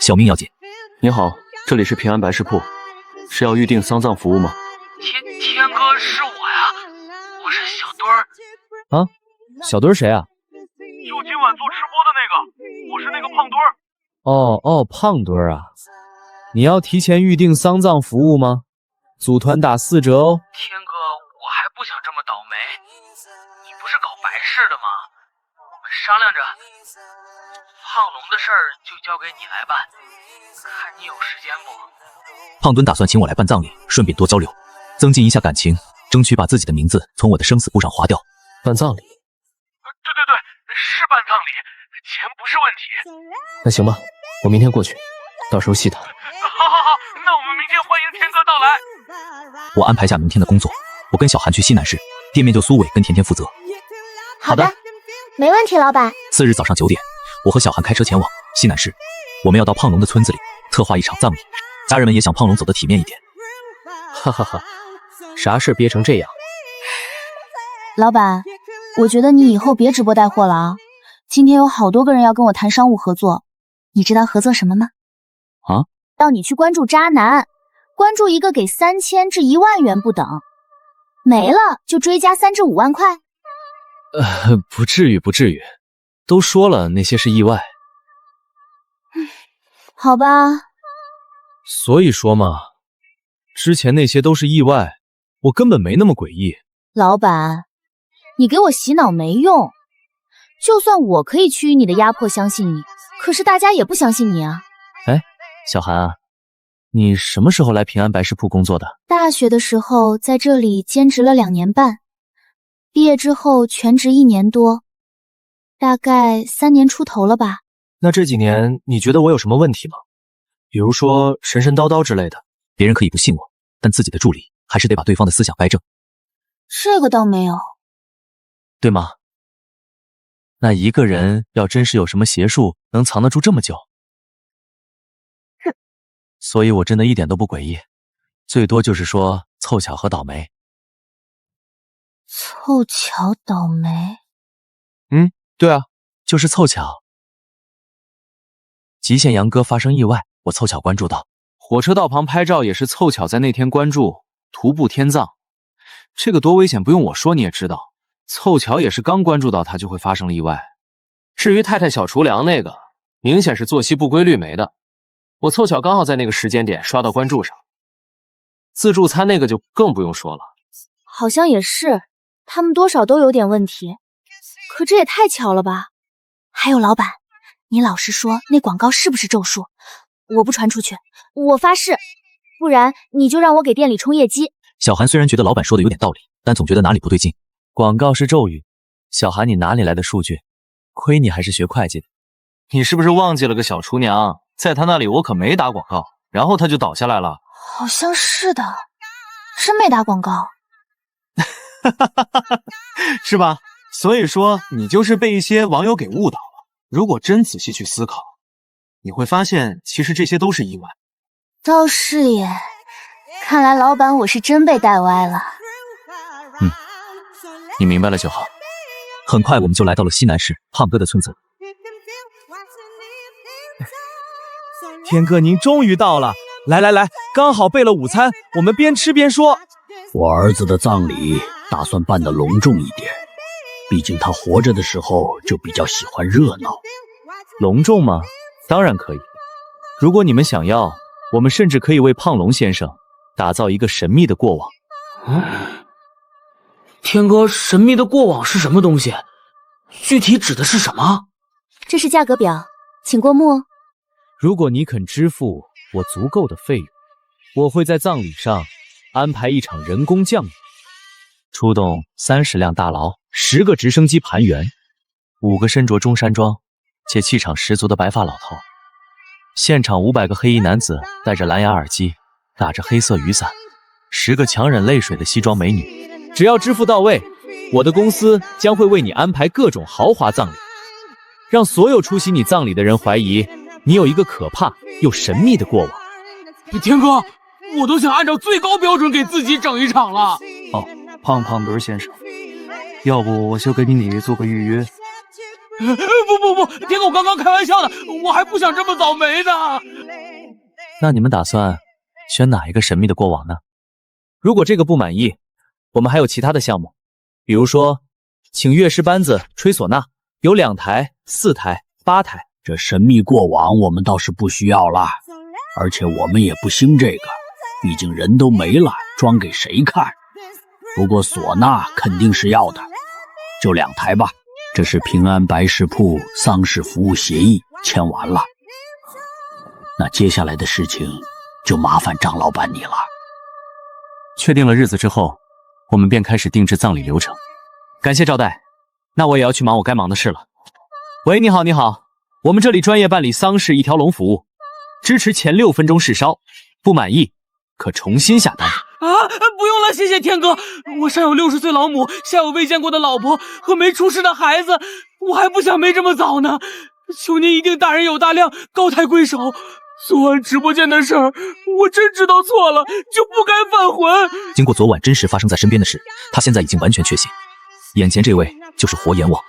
[SPEAKER 1] 小命要紧。
[SPEAKER 5] 你好，这里是平安白事铺，是要预定丧葬服务吗？
[SPEAKER 18] 天哥，是我呀，我是小墩儿。
[SPEAKER 12] 啊，小墩儿谁啊？
[SPEAKER 14] 就今晚做直播的那个，我是那个胖墩儿。
[SPEAKER 12] 哦，胖墩儿啊，你要提前预定丧葬服务吗？组团打4折哦。
[SPEAKER 18] 天哥，我还不想这么倒霉，你不是搞白事的吗？我们商量着，胖龙的事儿就交给你来办，看你有时间不？
[SPEAKER 1] 胖墩打算请我来办葬礼，顺便多交流，增进一下感情，争取把自己的名字从我的生死簿上划掉。
[SPEAKER 5] 办葬礼？
[SPEAKER 14] 对，是办葬礼，钱不是问题。
[SPEAKER 5] 那行吧，我明天过去，到时候细谈。
[SPEAKER 14] 好，那我们明天欢迎天哥到来。
[SPEAKER 1] 我安排下明天的工作，我跟小韩去西南市，店面就苏伟跟甜甜负责。
[SPEAKER 13] 好的，没问题，老板。
[SPEAKER 1] 次日早上9点，我和小韩开车前往西南市，我们要到胖龙的村子里策划一场葬礼，家人们也想胖龙走得体面一点。
[SPEAKER 16] 哈哈哈，啥事憋成这样？
[SPEAKER 7] 老板，我觉得你以后别直播带货了啊！今天有好多个人要跟我谈商务合作，你知道合作什么吗？
[SPEAKER 1] 啊？
[SPEAKER 7] 要你去关注渣男，关注一个给3000至1万元不等，没了就追加3至5万块。
[SPEAKER 12] 不至于，都说了那些是意外。
[SPEAKER 7] 好吧。
[SPEAKER 12] 所以说嘛，之前那些都是意外，我根本没那么诡异。
[SPEAKER 7] 老板，你给我洗脑没用，就算我可以趋于你的压迫相信你，可是大家也不相信你啊。
[SPEAKER 12] 哎，小韩啊，你什么时候来平安白事铺工作的？
[SPEAKER 7] 大学的时候在这里兼职了2年半，毕业之后全职1年多，大概3年出头了吧。
[SPEAKER 11] 那这几年你觉得我有什么问题吗？比如说神神叨叨之类的。
[SPEAKER 1] 别人可以不信我，但自己的助理还是得把对方的思想掰正。
[SPEAKER 7] 这个倒没有。
[SPEAKER 12] 对吗？那一个人要真是有什么邪术能藏得住这么久，所以我真的一点都不诡异，最多就是说凑巧和倒霉。
[SPEAKER 7] 凑巧倒霉？
[SPEAKER 12] 对啊，就是凑巧。极限杨哥发生意外，我凑巧关注到。火车道旁拍照也是凑巧在那天关注。徒步天葬，这个多危险，不用我说你也知道。凑巧也是刚关注到他就会发生了意外。
[SPEAKER 16] 至于太太小厨娘那个，明显是作息不规律没的。我凑巧刚好在那个时间点刷到关注上。自助餐那个就更不用说了。
[SPEAKER 7] 好像也是，他们多少都有点问题。可这也太巧了吧。还有老板，你老实说，那广告是不是咒术？我不传出去，我发誓，不然你就让我给店里冲业绩。
[SPEAKER 1] 小韩虽然觉得老板说的有点道理，但总觉得哪里不对劲。
[SPEAKER 12] 广告是咒语，小韩你哪里来的数据？亏你还是学会计的。
[SPEAKER 11] 你是不是忘记了个小厨娘？在他那里我可没打广告，然后他就倒下来了。
[SPEAKER 7] 好像是的，真没打广告。
[SPEAKER 11] 是吧？所以说你就是被一些网友给误导了。如果真仔细去思考，你会发现其实这些都是意外。
[SPEAKER 7] 倒是耶，看来老板我是真被带歪了。
[SPEAKER 12] 你明白了就好。
[SPEAKER 1] 很快我们就来到了西南市胖哥的村子。
[SPEAKER 2] 天哥您终于到了，来，刚好备了午餐，我们边吃边说。
[SPEAKER 19] 我儿子的葬礼打算办得隆重一点，毕竟他活着的时候就比较喜欢热闹。
[SPEAKER 12] 隆重吗？当然可以。如果你们想要，我们甚至可以为胖龙先生打造一个神秘的过往。
[SPEAKER 18] 天哥，神秘的过往是什么东西？具体指的是什么？
[SPEAKER 7] 这是价格表，请过目哦。
[SPEAKER 12] 如果你肯支付
[SPEAKER 4] 我足够的费用，我会在葬礼上安排一场人工降雨，出动30辆大牢，10个直升机盘旋，5个身着中山装且气场十足的白发老头，现场500个黑衣男子戴着蓝牙耳机，打着黑色雨伞，10个强忍泪水的西装美女。只要支付到位，我的公司将会为你安排各种豪华葬礼，让所有出席你葬礼的人怀疑你有一个可怕又神秘的过往。
[SPEAKER 18] 天哥，我都想按照最高标准给自己整一场了。
[SPEAKER 11] 哦，胖墩先生，要不我就给你做个预约。
[SPEAKER 18] 不，天哥，我刚刚开玩笑的，我还不想这么倒霉呢。
[SPEAKER 4] 那你们打算选哪一个神秘的过往呢？如果这个不满意，我们还有其他的项目，比如说请乐师班子吹唢呐，有2台、4台、8台。
[SPEAKER 19] 这神秘过往我们倒是不需要啦，而且我们也不兴这个，毕竟人都没了，装给谁看？不过唢呐肯定是要的，就2台吧。这是平安白事铺丧事服务协议签完了，那接下来的事情就麻烦张老板你了。
[SPEAKER 4] 确定了日子之后，我们便开始定制葬礼流程。感谢招待，那我也要去忙我该忙的事了。喂，你好，我们这里专业办理丧事一条龙服务，支持前6分钟试烧，不满意可重新下单。
[SPEAKER 18] 不用了，谢谢天哥。我上有60岁老母，下有未见过的老婆和没出世的孩子，我还不想没这么早呢。求您一定大人有大量，高抬贵手。昨晚直播间的事儿，我真知道错了，就不该犯浑。
[SPEAKER 1] 经过昨晚真实发生在身边的事，他现在已经完全确信，眼前这位就是活阎王。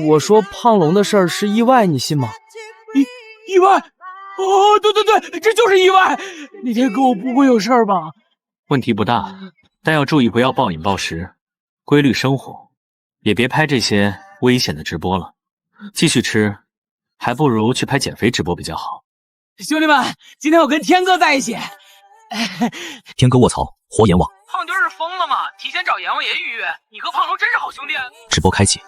[SPEAKER 4] 我说胖龙的事儿是意外，你信吗？
[SPEAKER 18] 意外？哦，对，这就是意外。那天哥我不会有事儿吧？
[SPEAKER 16] 问题不大，但要注意不要暴饮暴食，规律生活，也别拍这些危险的直播了。继续吃，还不如去拍减肥直播比较好。
[SPEAKER 18] 兄弟们，今天我跟天哥在一起。
[SPEAKER 1] 天哥卧槽，活阎王！
[SPEAKER 18] 胖墩是疯了吗？提前找阎王爷预约，你和胖龙真是好兄弟。
[SPEAKER 1] 直播开启，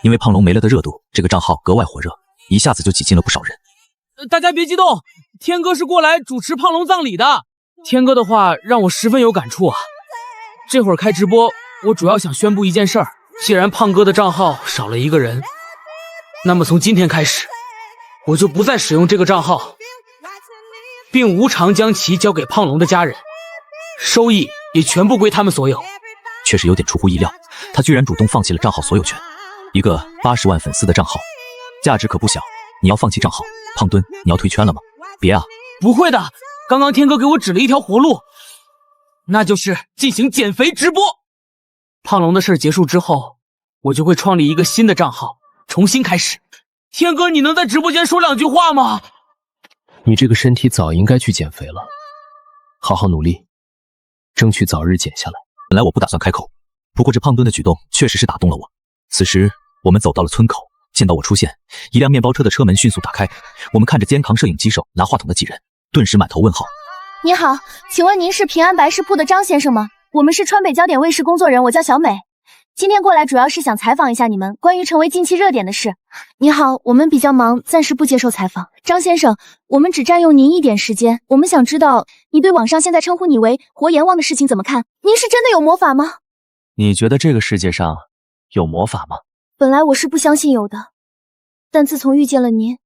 [SPEAKER 1] 因为胖龙没了的热度，这个账号格外火热，一下子就挤进了不少人。
[SPEAKER 18] 大家别激动，天哥是过来主持胖龙葬礼的。天哥的话让我十分有感触啊。这会儿开直播，我主要想宣布一件事儿。既然胖哥的账号少了一个人，那么从今天开始，我就不再使用这个账号，并无偿将其交给胖龙的家人，收益也全部归他们所有。
[SPEAKER 1] 确实有点出乎意料，他居然主动放弃了账号所有权，一个80万粉丝的账号，价值可不小。你要放弃账号，胖墩，你要退圈了吗？别啊！
[SPEAKER 18] 不会的，刚刚天哥给我指了一条活路，那就是进行减肥直播。胖龙的事结束之后，我就会创立一个新的账号，重新开始。天哥，你能在直播间说2句话吗？
[SPEAKER 16] 你这个身体早应该去减肥了，好好努力，争取早日减下来。
[SPEAKER 1] 本来我不打算开口，不过这胖墩的举动确实是打动了我。此时我们走到了村口，见到我出现，一辆面包车的车门迅速打开，我们看着肩扛摄影机手拿话筒的几人，顿时满头问号。
[SPEAKER 6] 你好，请问您是平安白事铺的张先生吗？我们是川北焦点卫视工作人，我叫小美。今天过来主要是想采访一下你们关于成为近期热点的事。你好，我们比较忙，暂时不接受采访。张先生，我们只占用您1点时间，我们想知道你对网上现在称呼你为活阎王的事情怎么看？您是真的有魔法吗？
[SPEAKER 4] 你觉得这个世界上有魔法吗？
[SPEAKER 6] 本来我是不相信有的，但自从遇见了您，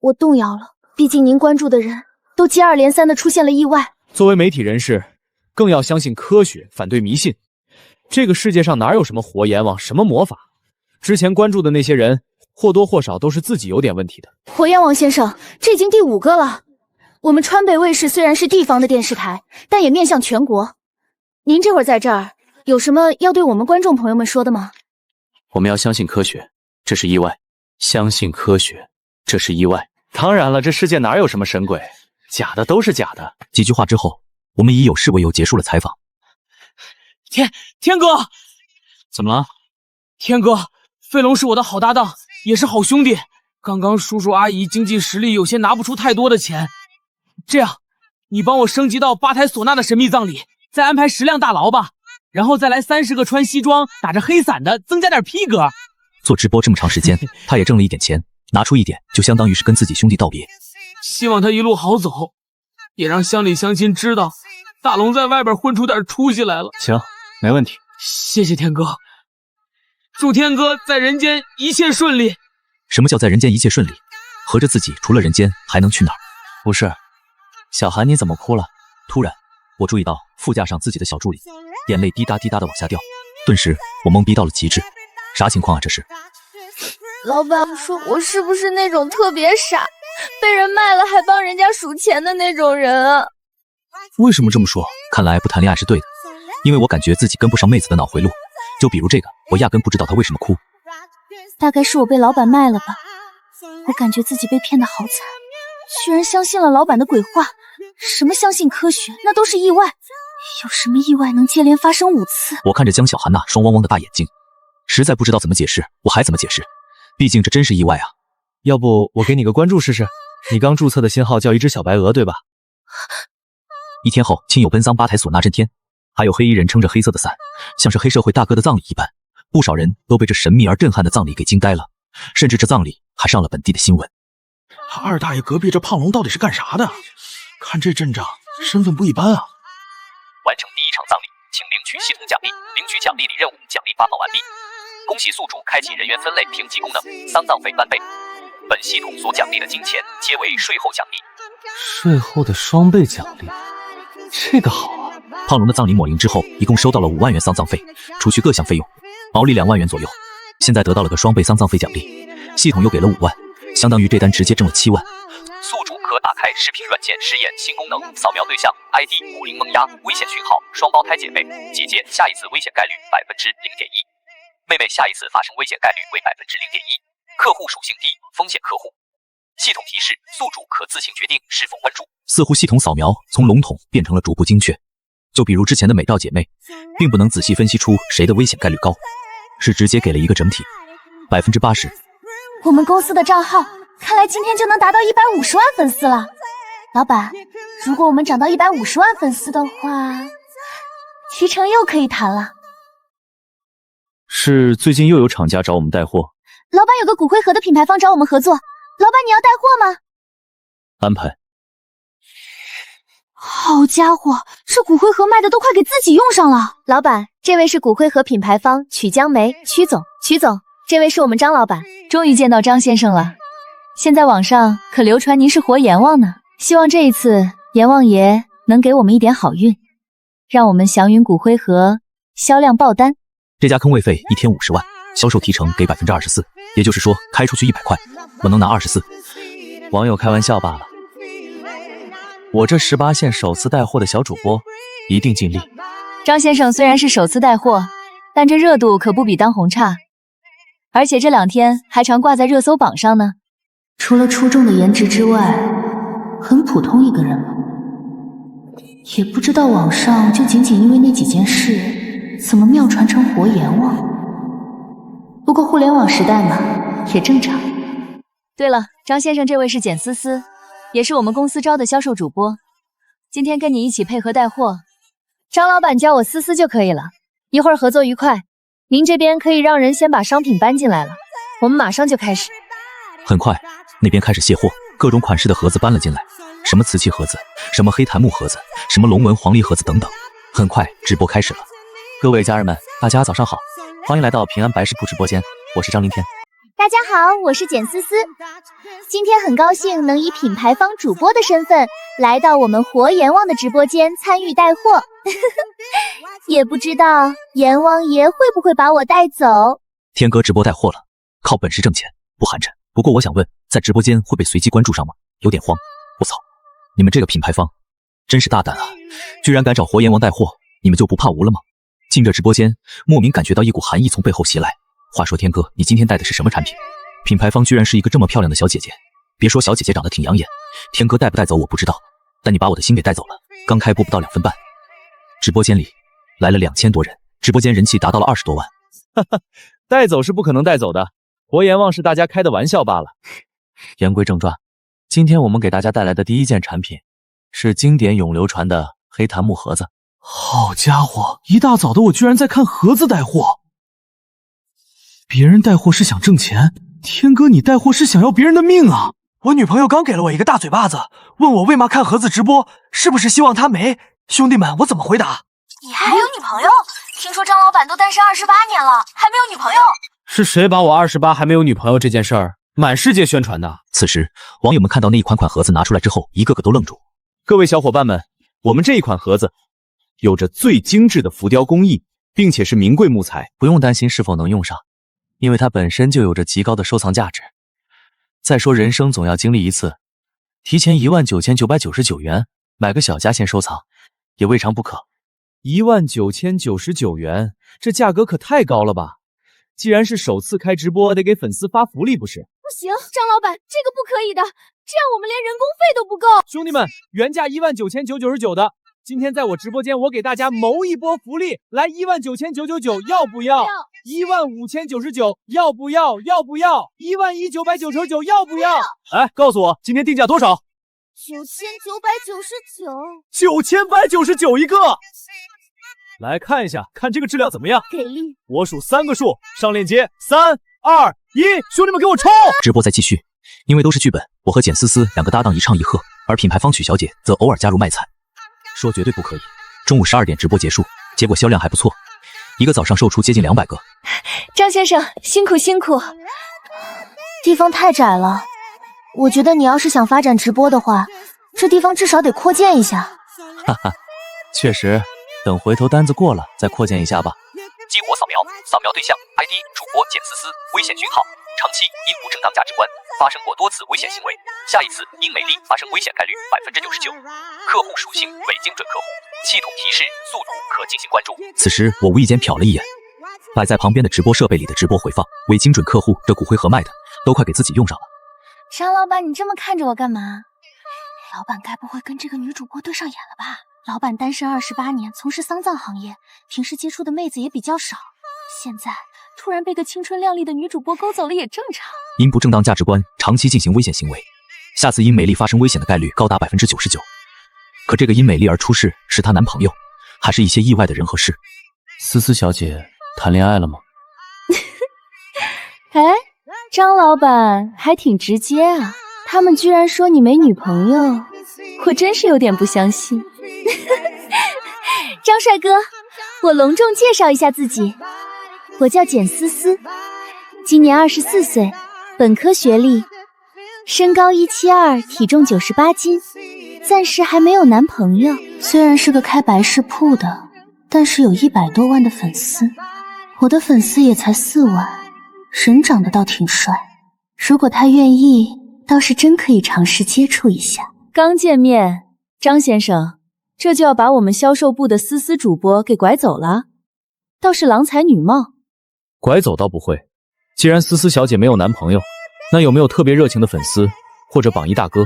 [SPEAKER 6] 我动摇了。毕竟您关注的人都接二连三的出现了意外。
[SPEAKER 4] 作为媒体人士，更要相信科学，反对迷信。这个世界上哪有什么活阎王，什么魔法？之前关注的那些人，或多或少都是自己有点问题的。
[SPEAKER 6] 活阎王先生，这已经第5个了。我们川北卫视虽然是地方的电视台，但也面向全国。您这会儿在这儿，有什么要对我们观众朋友们说的吗？
[SPEAKER 4] 我们要相信科学，这是意外。相信科学，这是意外。当然了，这世界哪有什么神鬼，假的都是假的。
[SPEAKER 1] 几句话之后，我们以有事为由结束了采访。
[SPEAKER 18] 天哥，
[SPEAKER 16] 怎么了？
[SPEAKER 18] 天哥，飞龙是我的好搭档，也是好兄弟。刚刚叔叔阿姨经济实力有些拿不出太多的钱，这样，你帮我升级到8台唢呐的神秘葬礼，再安排10辆大牢吧，然后再来30个穿西装打着黑伞的，增加点皮革。
[SPEAKER 1] 做直播这么长时间，他也挣了一点钱，拿出一点就相当于是跟自己兄弟道别。
[SPEAKER 18] 希望他一路好走，也让乡里乡亲知道大龙在外边混出点出息来了。
[SPEAKER 4] 行，没问题。
[SPEAKER 18] 谢谢天哥，祝天哥在人间一切顺利。
[SPEAKER 1] 什么叫在人间一切顺利？合着自己除了人间还能去哪儿？
[SPEAKER 4] 不是，小韩你怎么哭了？
[SPEAKER 1] 突然，我注意到副驾上自己的小助理，眼泪滴答滴答的往下掉，顿时我懵逼到了极致。啥情况啊？这是？
[SPEAKER 6] 老板说我是不是那种特别傻，被人卖了还帮人家数钱的那种人啊？
[SPEAKER 1] 为什么这么说？看来不谈恋爱是对的，因为我感觉自己跟不上妹子的脑回路。就比如这个，我压根不知道她为什么哭。
[SPEAKER 7] 大概是我被老板卖了吧，我感觉自己被骗得好惨，居然相信了老板的鬼话。什么相信科学，那都是意外。有什么意外能接连发生5次？
[SPEAKER 1] 我看着江小涵那双汪汪的大眼睛，实在不知道怎么解释，我还怎么解释？毕竟这真是意外啊！
[SPEAKER 4] 要不我给你个关注试试？你刚注册的新号叫一只小白鹅，对吧
[SPEAKER 1] ？1天后，亲友奔丧8台唢呐震天，还有黑衣人撑着黑色的伞，像是黑社会大哥的葬礼一般。不少人都被这神秘而震撼的葬礼给惊呆了，甚至这葬礼还上了本地的新闻。
[SPEAKER 11] 二大爷隔壁这胖龙到底是干啥的？看这阵仗，身份不一般啊！
[SPEAKER 3] 完成第1场葬礼，请领取系统奖励，领取奖励里任务奖励发放完毕。恭喜宿主开启人员分类评级功能，丧葬费翻倍。本系统所奖励的金钱皆为税后奖励。
[SPEAKER 4] 税后的双倍奖励，这个好啊！
[SPEAKER 1] 胖龙的葬礼抹零之后，一共收到了5万元丧葬费，除去各项费用，毛利2万元左右。现在得到了个双倍丧葬费奖励，系统又给了5万，相当于这单直接挣了7万。
[SPEAKER 3] 宿主可打开视频软件试验新功能，扫描对象 ID 50萌芽，危险讯号，双胞胎姐妹，姐姐下一次危险概率0.1%，妹妹下一次发生危险概率为0.1%，客户属性低，风险客户。系统提示：宿主可自行决定是否关注。
[SPEAKER 1] 似乎系统扫描从笼统变成了逐步精确，就比如之前的美照姐妹，并不能仔细分析出谁的危险概率高，是直接给了一个整体80%。
[SPEAKER 7] 我们公司的账号看来今天就能达到150万粉丝了。老板，如果我们涨到150万粉丝的话，提成又可以谈了。
[SPEAKER 4] 是最近又有厂家找我们带货？
[SPEAKER 7] 老板有个骨灰盒的品牌方找我们合作，老板你要带货吗？
[SPEAKER 1] 安排。
[SPEAKER 7] 好家伙，这骨灰盒卖的都快给自己用上了。
[SPEAKER 6] 老板，这位是骨灰盒品牌方曲江梅，曲总，这位是我们张老板。
[SPEAKER 9] 终于见到张先生了，现在网上可流传您是活阎王呢。希望这一次阎王爷能给我们一点好运，让我们祥云骨灰盒销量爆单。
[SPEAKER 1] 这家坑位费1天50万，销售提成给24%，也就是说开出去100块，我能拿24。
[SPEAKER 4] 网友开玩笑罢了，我这18线首次带货的小主播一定尽力。
[SPEAKER 9] 张先生虽然是首次带货，但这热度可不比当红差，而且这2天还常挂在热搜榜上呢。
[SPEAKER 7] 除了出众的颜值之外，很普通一个人吗？也不知道网上就仅仅因为那几件事，怎么妙传成活阎王。不过互联网时代嘛，也正常。
[SPEAKER 9] 对了，张先生，这位是简思思，也是我们公司招的销售主播，今天跟你一起配合带货。张老板叫我思思就可以了，一会儿合作愉快。您这边可以让人先把商品搬进来了，我们马上就开始。
[SPEAKER 1] 很快，那边开始卸货，各种款式的盒子搬了进来，什么瓷器盒子，什么黑檀木盒子，什么龙纹黄梨盒子等等。很快，直播开始了。
[SPEAKER 4] 各位家人们，大家早上好，欢迎来到平安白食铺直播间，我是张凌天。
[SPEAKER 6] 大家好，我是简思思，今天很高兴能以品牌方主播的身份来到我们活阎王的直播间参与带货，也不知道阎王爷会不会把我带走。
[SPEAKER 1] 天哥直播带货了，靠本事挣钱，不寒碜。不过我想问，在直播间会被随机关注上吗？有点慌。我操，你们这个品牌方真是大胆啊，居然敢找活阎王带货，你们就不怕无了吗？进这直播间，莫名感觉到一股寒意从背后袭来。话说天哥，你今天带的是什么产品？品牌方居然是一个这么漂亮的小姐姐，别说小姐姐长得挺养眼，天哥带不带走我不知道，但你把我的心给带走了。刚开播不到2分半，直播间里来了2000多人，直播间人气达到了20多万。
[SPEAKER 4] 哈哈，带走是不可能带走的，活阎王是大家开的玩笑罢了。言归正传，今天我们给大家带来的第一件产品是经典永流传的黑檀木盒子。
[SPEAKER 11] 好家伙，一大早的我居然在看盒子带货。别人带货是想挣钱，天哥你带货是想要别人的命啊！我女朋友刚给了我一个大嘴巴子，问我为嘛看盒子直播，是不是希望她没？兄弟们，我怎么回答？
[SPEAKER 6] 你还有女朋友？听说张老板都单身28年了，还没有女朋友？
[SPEAKER 4] 是谁把我28还没有女朋友这件事儿满世界宣传的？
[SPEAKER 1] 此时，网友们看到那一款盒子拿出来之后，一个个都愣住。
[SPEAKER 12] 各位小伙伴们，我们这一款盒子有着最精致的浮雕工艺，并且是名贵木材，
[SPEAKER 4] 不用担心是否能用上，因为它本身就有着极高的收藏价值。再说人生总要经历一次，提前19999元买个小家先收藏，也未尝不可。19099元，这价格可太高了吧？既然是首次开直播，得给粉丝发福利不是？
[SPEAKER 6] 不行，张老板，这个不可以的，这样我们连人工费都不够。
[SPEAKER 4] 兄弟们，原价19999的，今天在我直播间，我给大家谋一波福利，来19999，要不要？15099，要不要？要不要？11999，要不要？哎，告诉我今天定价多少
[SPEAKER 6] ？9999，9199
[SPEAKER 4] 一个。来看一下，看这个质量怎么样？
[SPEAKER 6] 给力！
[SPEAKER 4] 我数3个数，上链接，3、2、1，兄弟们给我冲！
[SPEAKER 1] 直播在继续，因为都是剧本，我和简思思两个搭档一唱一和，而品牌方曲小姐则偶尔加入卖惨，说绝对不可以。中午12点直播结束，结果销量还不错，一个早上售出接近200个。
[SPEAKER 6] 张先生辛苦辛苦。地方太窄了，我觉得你要是想发展直播的话，这地方至少得扩建一下。
[SPEAKER 4] 哈哈，确实。等回头单子过了再扩建一下吧。
[SPEAKER 3] 激活扫描，扫描对象 ID 主播简思思，危险讯号，长期因不正当价值观发生过多次危险行为，下一次因美丽发生危险概率99%。客户属性为精准客户，系统提示速度可进行关注。
[SPEAKER 1] 此时我无意间瞟了一眼摆在旁边的直播设备里的直播回放，为精准客户，这骨灰盒卖的都快给自己用上了。
[SPEAKER 6] 张老板，你这么看着我干嘛？老板该不会跟这个女主播对上眼了吧？老板单身28年，从事丧葬行业，平时接触的妹子也比较少，现在突然被个青春靓丽的女主播勾走了也正常。
[SPEAKER 1] 因不正当价值观长期进行危险行为，下次因美丽发生危险的概率高达99%。可这个因美丽而出事是她男朋友，还是一些意外的人和事？
[SPEAKER 4] 思思小姐谈恋爱了吗？
[SPEAKER 6] 哎，张老板还挺直接啊，他们居然说你没女朋友，我真是有点不相信。张帅哥，我隆重介绍一下自己，我叫简思思，今年24岁，本科学历，身高172，体重98斤，暂时还没有男朋友。虽然是个开白事铺的，但是有100多万的粉丝，我的粉丝也才4万，人长得倒挺帅，如果他愿意，倒是真可以尝试接触一下。刚见面，张先生这就要把我们销售部的思思主播给拐走了，倒是郎才女貌。
[SPEAKER 4] 拐走倒不会，既然思思小姐没有男朋友，那有没有特别热情的粉丝或者榜一大哥？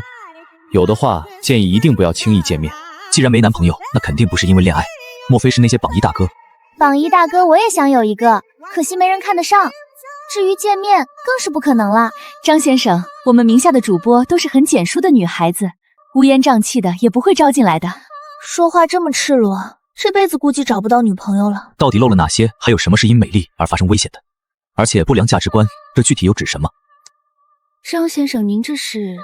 [SPEAKER 4] 有的话，建议一定不要轻易见面。
[SPEAKER 1] 既然没男朋友，那肯定不是因为恋爱，莫非是那些榜一大哥？
[SPEAKER 6] 榜一大哥我也想有一个，可惜没人看得上。至于见面，更是不可能了。张先生，我们名下的主播都是很简淑的女孩子，乌烟瘴气的也不会招进来的。说话这么赤裸，这辈子估计找不到女朋友了。
[SPEAKER 1] 到底漏了哪些？还有什么是因美丽而发生危险的？而且不良价值观，这具体又指什么？
[SPEAKER 6] 张先生，您这是？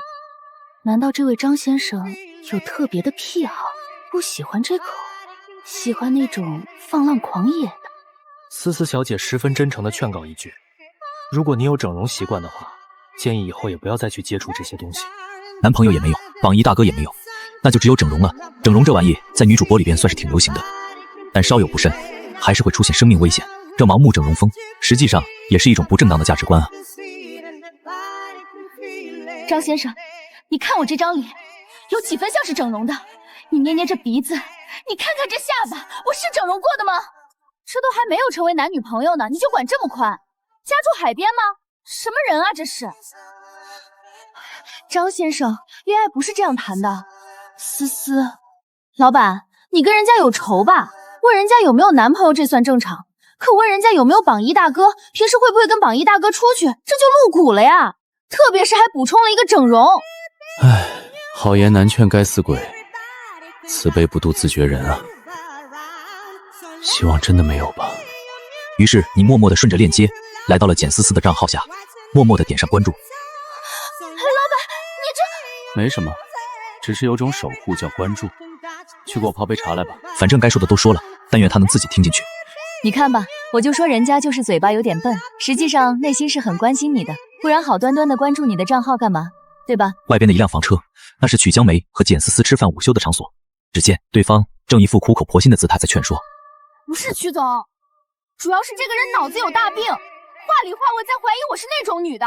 [SPEAKER 6] 难道这位张先生有特别的癖好，不喜欢这口，喜欢那种放浪狂野的？
[SPEAKER 11] 思思小姐十分真诚地劝告一句，如果你有整容习惯的话，建议以后也不要再去接触这些东西。
[SPEAKER 1] 男朋友也没有，榜一大哥也没有，那就只有整容了。整容这玩意在女主播里边算是挺流行的，但稍有不慎还是会出现生命危险。这盲目整容风实际上也是一种不正当的价值观啊。
[SPEAKER 6] 张先生，你看我这张脸有几分像是整容的？你捏捏这鼻子，你看看这下巴，我是整容过的吗？这都还没有成为男女朋友呢，你就管这么宽？家住海边吗？什么人啊这是？张先生，恋爱不是这样谈的。思思，老板，你跟人家有仇吧？问人家有没有男朋友这算正常，可问人家有没有榜一大哥，平时会不会跟榜一大哥出去，这就露骨了呀。特别是还补充了一个整容。
[SPEAKER 4] 唉，好言难劝该死鬼，慈悲不渡自绝人啊。希望真的没有吧。
[SPEAKER 1] 于是你默默地顺着链接来到了简思思的账号下，默默地点上关注。
[SPEAKER 6] 老板，你
[SPEAKER 4] 没什么，只是有种守护叫关注。去给我泡杯茶来吧。
[SPEAKER 1] 反正该说的都说了，但愿他能自己听进去。
[SPEAKER 6] 你看吧，我就说人家就是嘴巴有点笨，实际上内心是很关心你的，不然好端端的关注你的账号干嘛？对吧？
[SPEAKER 1] 外边的一辆房车，那是曲江梅和简思思吃饭午休的场所。只见对方正一副苦口婆心的姿态在劝说。
[SPEAKER 6] 不是曲总，主要是这个人脑子有大病，话里话外在怀疑我是那种女的。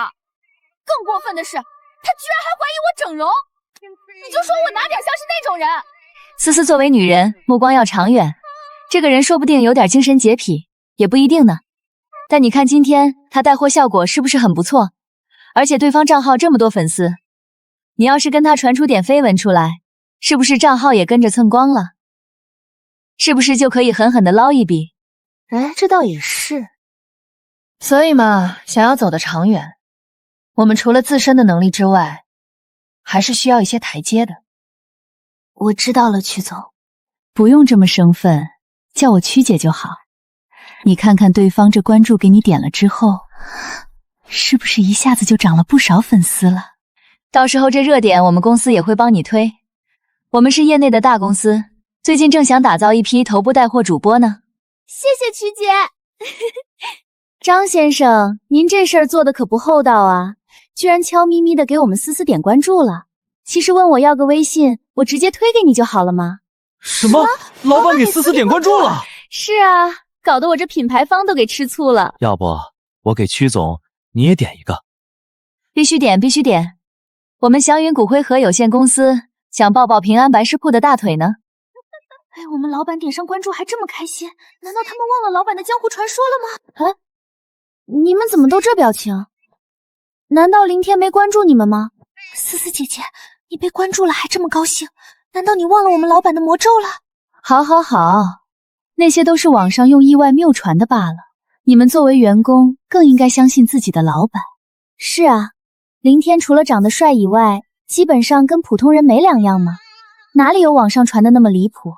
[SPEAKER 6] 更过分的是，他居然还怀疑我整容，你就说我哪点像是那种人？思思作为女人，目光要长远，这个人说不定有点精神洁癖，也不一定呢。但你看今天他带货效果是不是很不错？而且对方账号这么多粉丝，你要是跟他传出点绯闻出来，是不是账号也跟着蹭光了？是不是就可以狠狠的捞一笔？
[SPEAKER 7] 哎，这倒也是。所以嘛，想要走得长远，我们除了自身的能力之外，还是需要一些台阶的。我知道了，曲总。
[SPEAKER 6] 不用这么生分，叫我曲姐就好。你看看对方这关注给你点了之后，是不是一下子就涨了不少粉丝了？到时候这热点我们公司也会帮你推。我们是业内的大公司，最近正想打造一批头部带货主播呢。谢谢曲姐。张先生，您这事儿做的可不厚道啊，居然悄咪咪的给我们思思点关注了。其实问我要个微信，我直接推给你就好了吗？
[SPEAKER 11] 什么？老板给思思点关注了？
[SPEAKER 6] 是啊，搞得我这品牌方都给吃醋了。
[SPEAKER 4] 要不我给曲总你也点一个？
[SPEAKER 6] 必须点，必须点。我们祥云骨灰盒有限公司想抱抱平安白事铺的大腿呢。
[SPEAKER 7] 哎，我们老板点上关注还这么开心，难道他们忘了老板的江湖传说了吗？
[SPEAKER 6] 哎，你们怎么都这表情？难道林天没关注你们吗？
[SPEAKER 7] 思思姐姐，你被关注了还这么高兴，难道你忘了我们老板的魔咒了？
[SPEAKER 6] 好好好，那些都是网上用意外谬传的罢了。你们作为员工更应该相信自己的老板。是啊，林天除了长得帅以外，基本上跟普通人没两样嘛，哪里有网上传的那么离谱？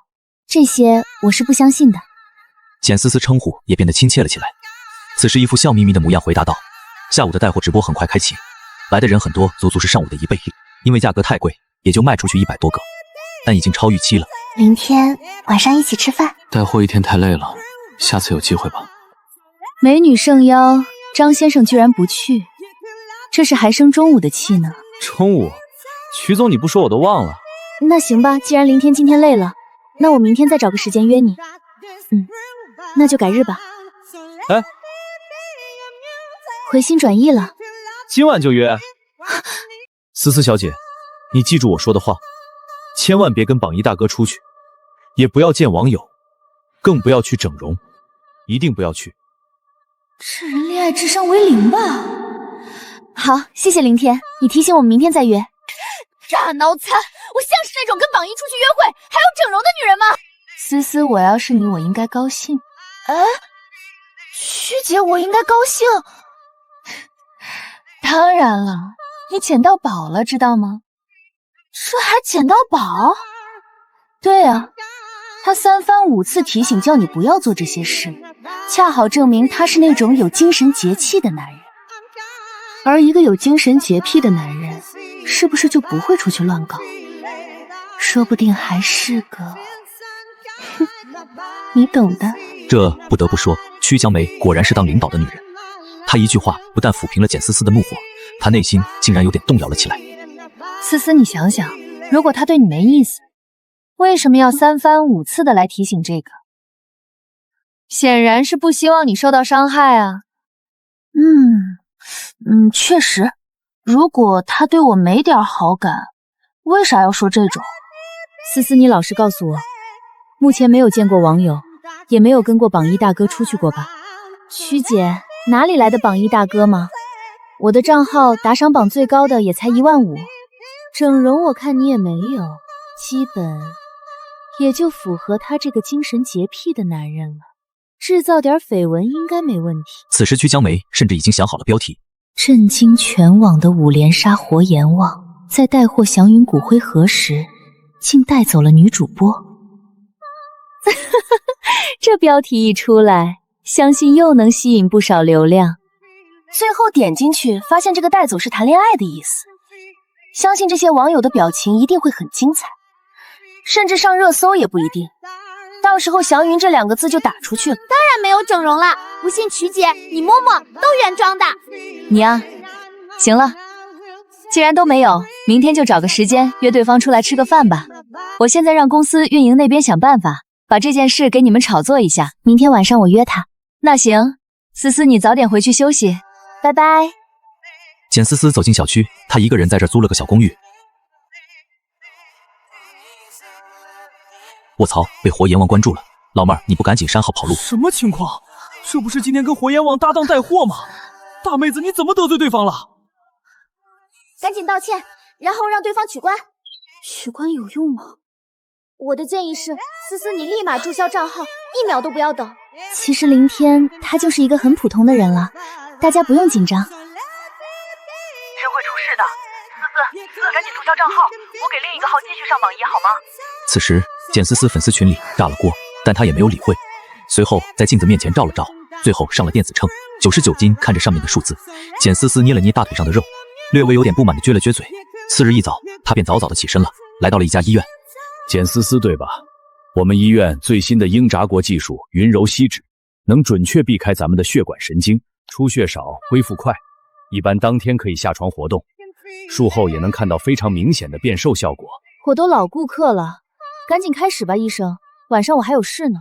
[SPEAKER 6] 这些我是不相信的。
[SPEAKER 1] 简思思称呼也变得亲切了起来，此时一副笑眯眯的模样回答道：下午的带货直播很快开启，来的人很多，足足是上午的1倍，因为价格太贵，也就卖出去100多个，但已经超预期了。
[SPEAKER 13] 明天晚上一起吃饭。
[SPEAKER 11] 带货一天太累了，下次有机会吧。
[SPEAKER 6] 美女盛邀，张先生居然不去，这是还生中午的气呢。
[SPEAKER 4] 中午？曲总你不说我都忘了。
[SPEAKER 6] 那行吧，既然林天今天累了，那我明天再找个时间约你。那就改日吧。
[SPEAKER 4] 哎，
[SPEAKER 6] 回心转意了，
[SPEAKER 4] 今晚就约。思思小姐，你记住我说的话，千万别跟榜一大哥出去，也不要见网友，更不要去整容，一定不要去。
[SPEAKER 7] 这人恋爱智商为0吧？
[SPEAKER 6] 好，谢谢林天，你提醒我们明天再约。大脑残，我像是那种跟榜一出去约会还要整容的女人吗？思思，我要是你，我应该高兴。
[SPEAKER 7] 哎，曲姐，我应该高兴。
[SPEAKER 6] 当然了，你捡到宝了，知道吗？
[SPEAKER 7] 这还捡到宝？
[SPEAKER 6] 对啊，他3番5次提醒叫你不要做这些事，恰好证明他是那种有精神洁癖的男人。而一个有精神洁癖的男人，是不是就不会出去乱搞？说不定还是个……你懂的。
[SPEAKER 1] 这不得不说，曲江梅果然是当领导的女人。她一句话不但抚平了简思思的怒火，她内心竟然有点动摇了起来。
[SPEAKER 6] 思思，你想想，如果他对你没意思，为什么要3番5次的来提醒这个？显然是不希望你受到伤害啊。
[SPEAKER 7] 确实，如果他对我没点好感，为啥要说这种？
[SPEAKER 6] 思思，你老实告诉我，目前没有见过网友，也没有跟过榜一大哥出去过吧？曲姐，哪里来的榜一大哥吗？我的账号打赏榜最高的也才15000，整容我看你也没有，基本也就符合他这个精神洁癖的男人了。制造点绯闻应该没问题。
[SPEAKER 1] 此时曲江梅甚至已经想好了标题：
[SPEAKER 6] 震惊全网的5连杀活阎王，在带货祥云骨灰盒时，竟带走了女主播。这标题一出来，相信又能吸引不少流量。
[SPEAKER 7] 最后点进去，发现这个带走是谈恋爱的意思。
[SPEAKER 6] 相信这些网友的表情一定会很精彩，甚至上热搜也不一定。到时候祥云这2个字就打出去了。
[SPEAKER 20] 当然没有整容了，不信曲姐你摸摸，都原装的。
[SPEAKER 6] 你啊，行了，既然都没有，明天就找个时间约对方出来吃个饭吧。我现在让公司运营那边想办法把这件事给你们炒作一下，明天晚上我约他。那行，思思你早点回去休息，拜拜。
[SPEAKER 1] 简思思走进小区，她一个人在这儿租了个小公寓。卧槽，被活阎王关注了！老妹儿，你不赶紧删好跑路？
[SPEAKER 11] 什么情况？这不是今天跟活阎王搭档带货吗？大妹子，你怎么得罪对方了？
[SPEAKER 20] 赶紧道歉，然后让对方取关。
[SPEAKER 7] 取关有用吗？
[SPEAKER 20] 我的建议是，思思你立马注销账号，1秒都不要等。
[SPEAKER 6] 其实林天他就是一个很普通的人了，大家不用紧张。
[SPEAKER 8] 真会出事的，思思，赶紧注销账号，我给另一个号继续上榜一好吗？
[SPEAKER 1] 此时，简思思粉丝群里炸了锅，但她也没有理会。随后在镜子面前照了照，最后上了电子秤，99斤。看着上面的数字，简思思捏了捏大腿上的肉，略微有点不满的撅了撅嘴。次日一早，她便早早的起身了，来到了一家医院。
[SPEAKER 15] 简思思对吧？我们医院最新的英扎国技术云柔吸脂，能准确避开咱们的血管神经，出血少，恢复快，一般当天可以下床活动，术后也能看到非常明显的变瘦效果。
[SPEAKER 6] 我都老顾客了，赶紧开始吧，医生，晚上我还有事呢。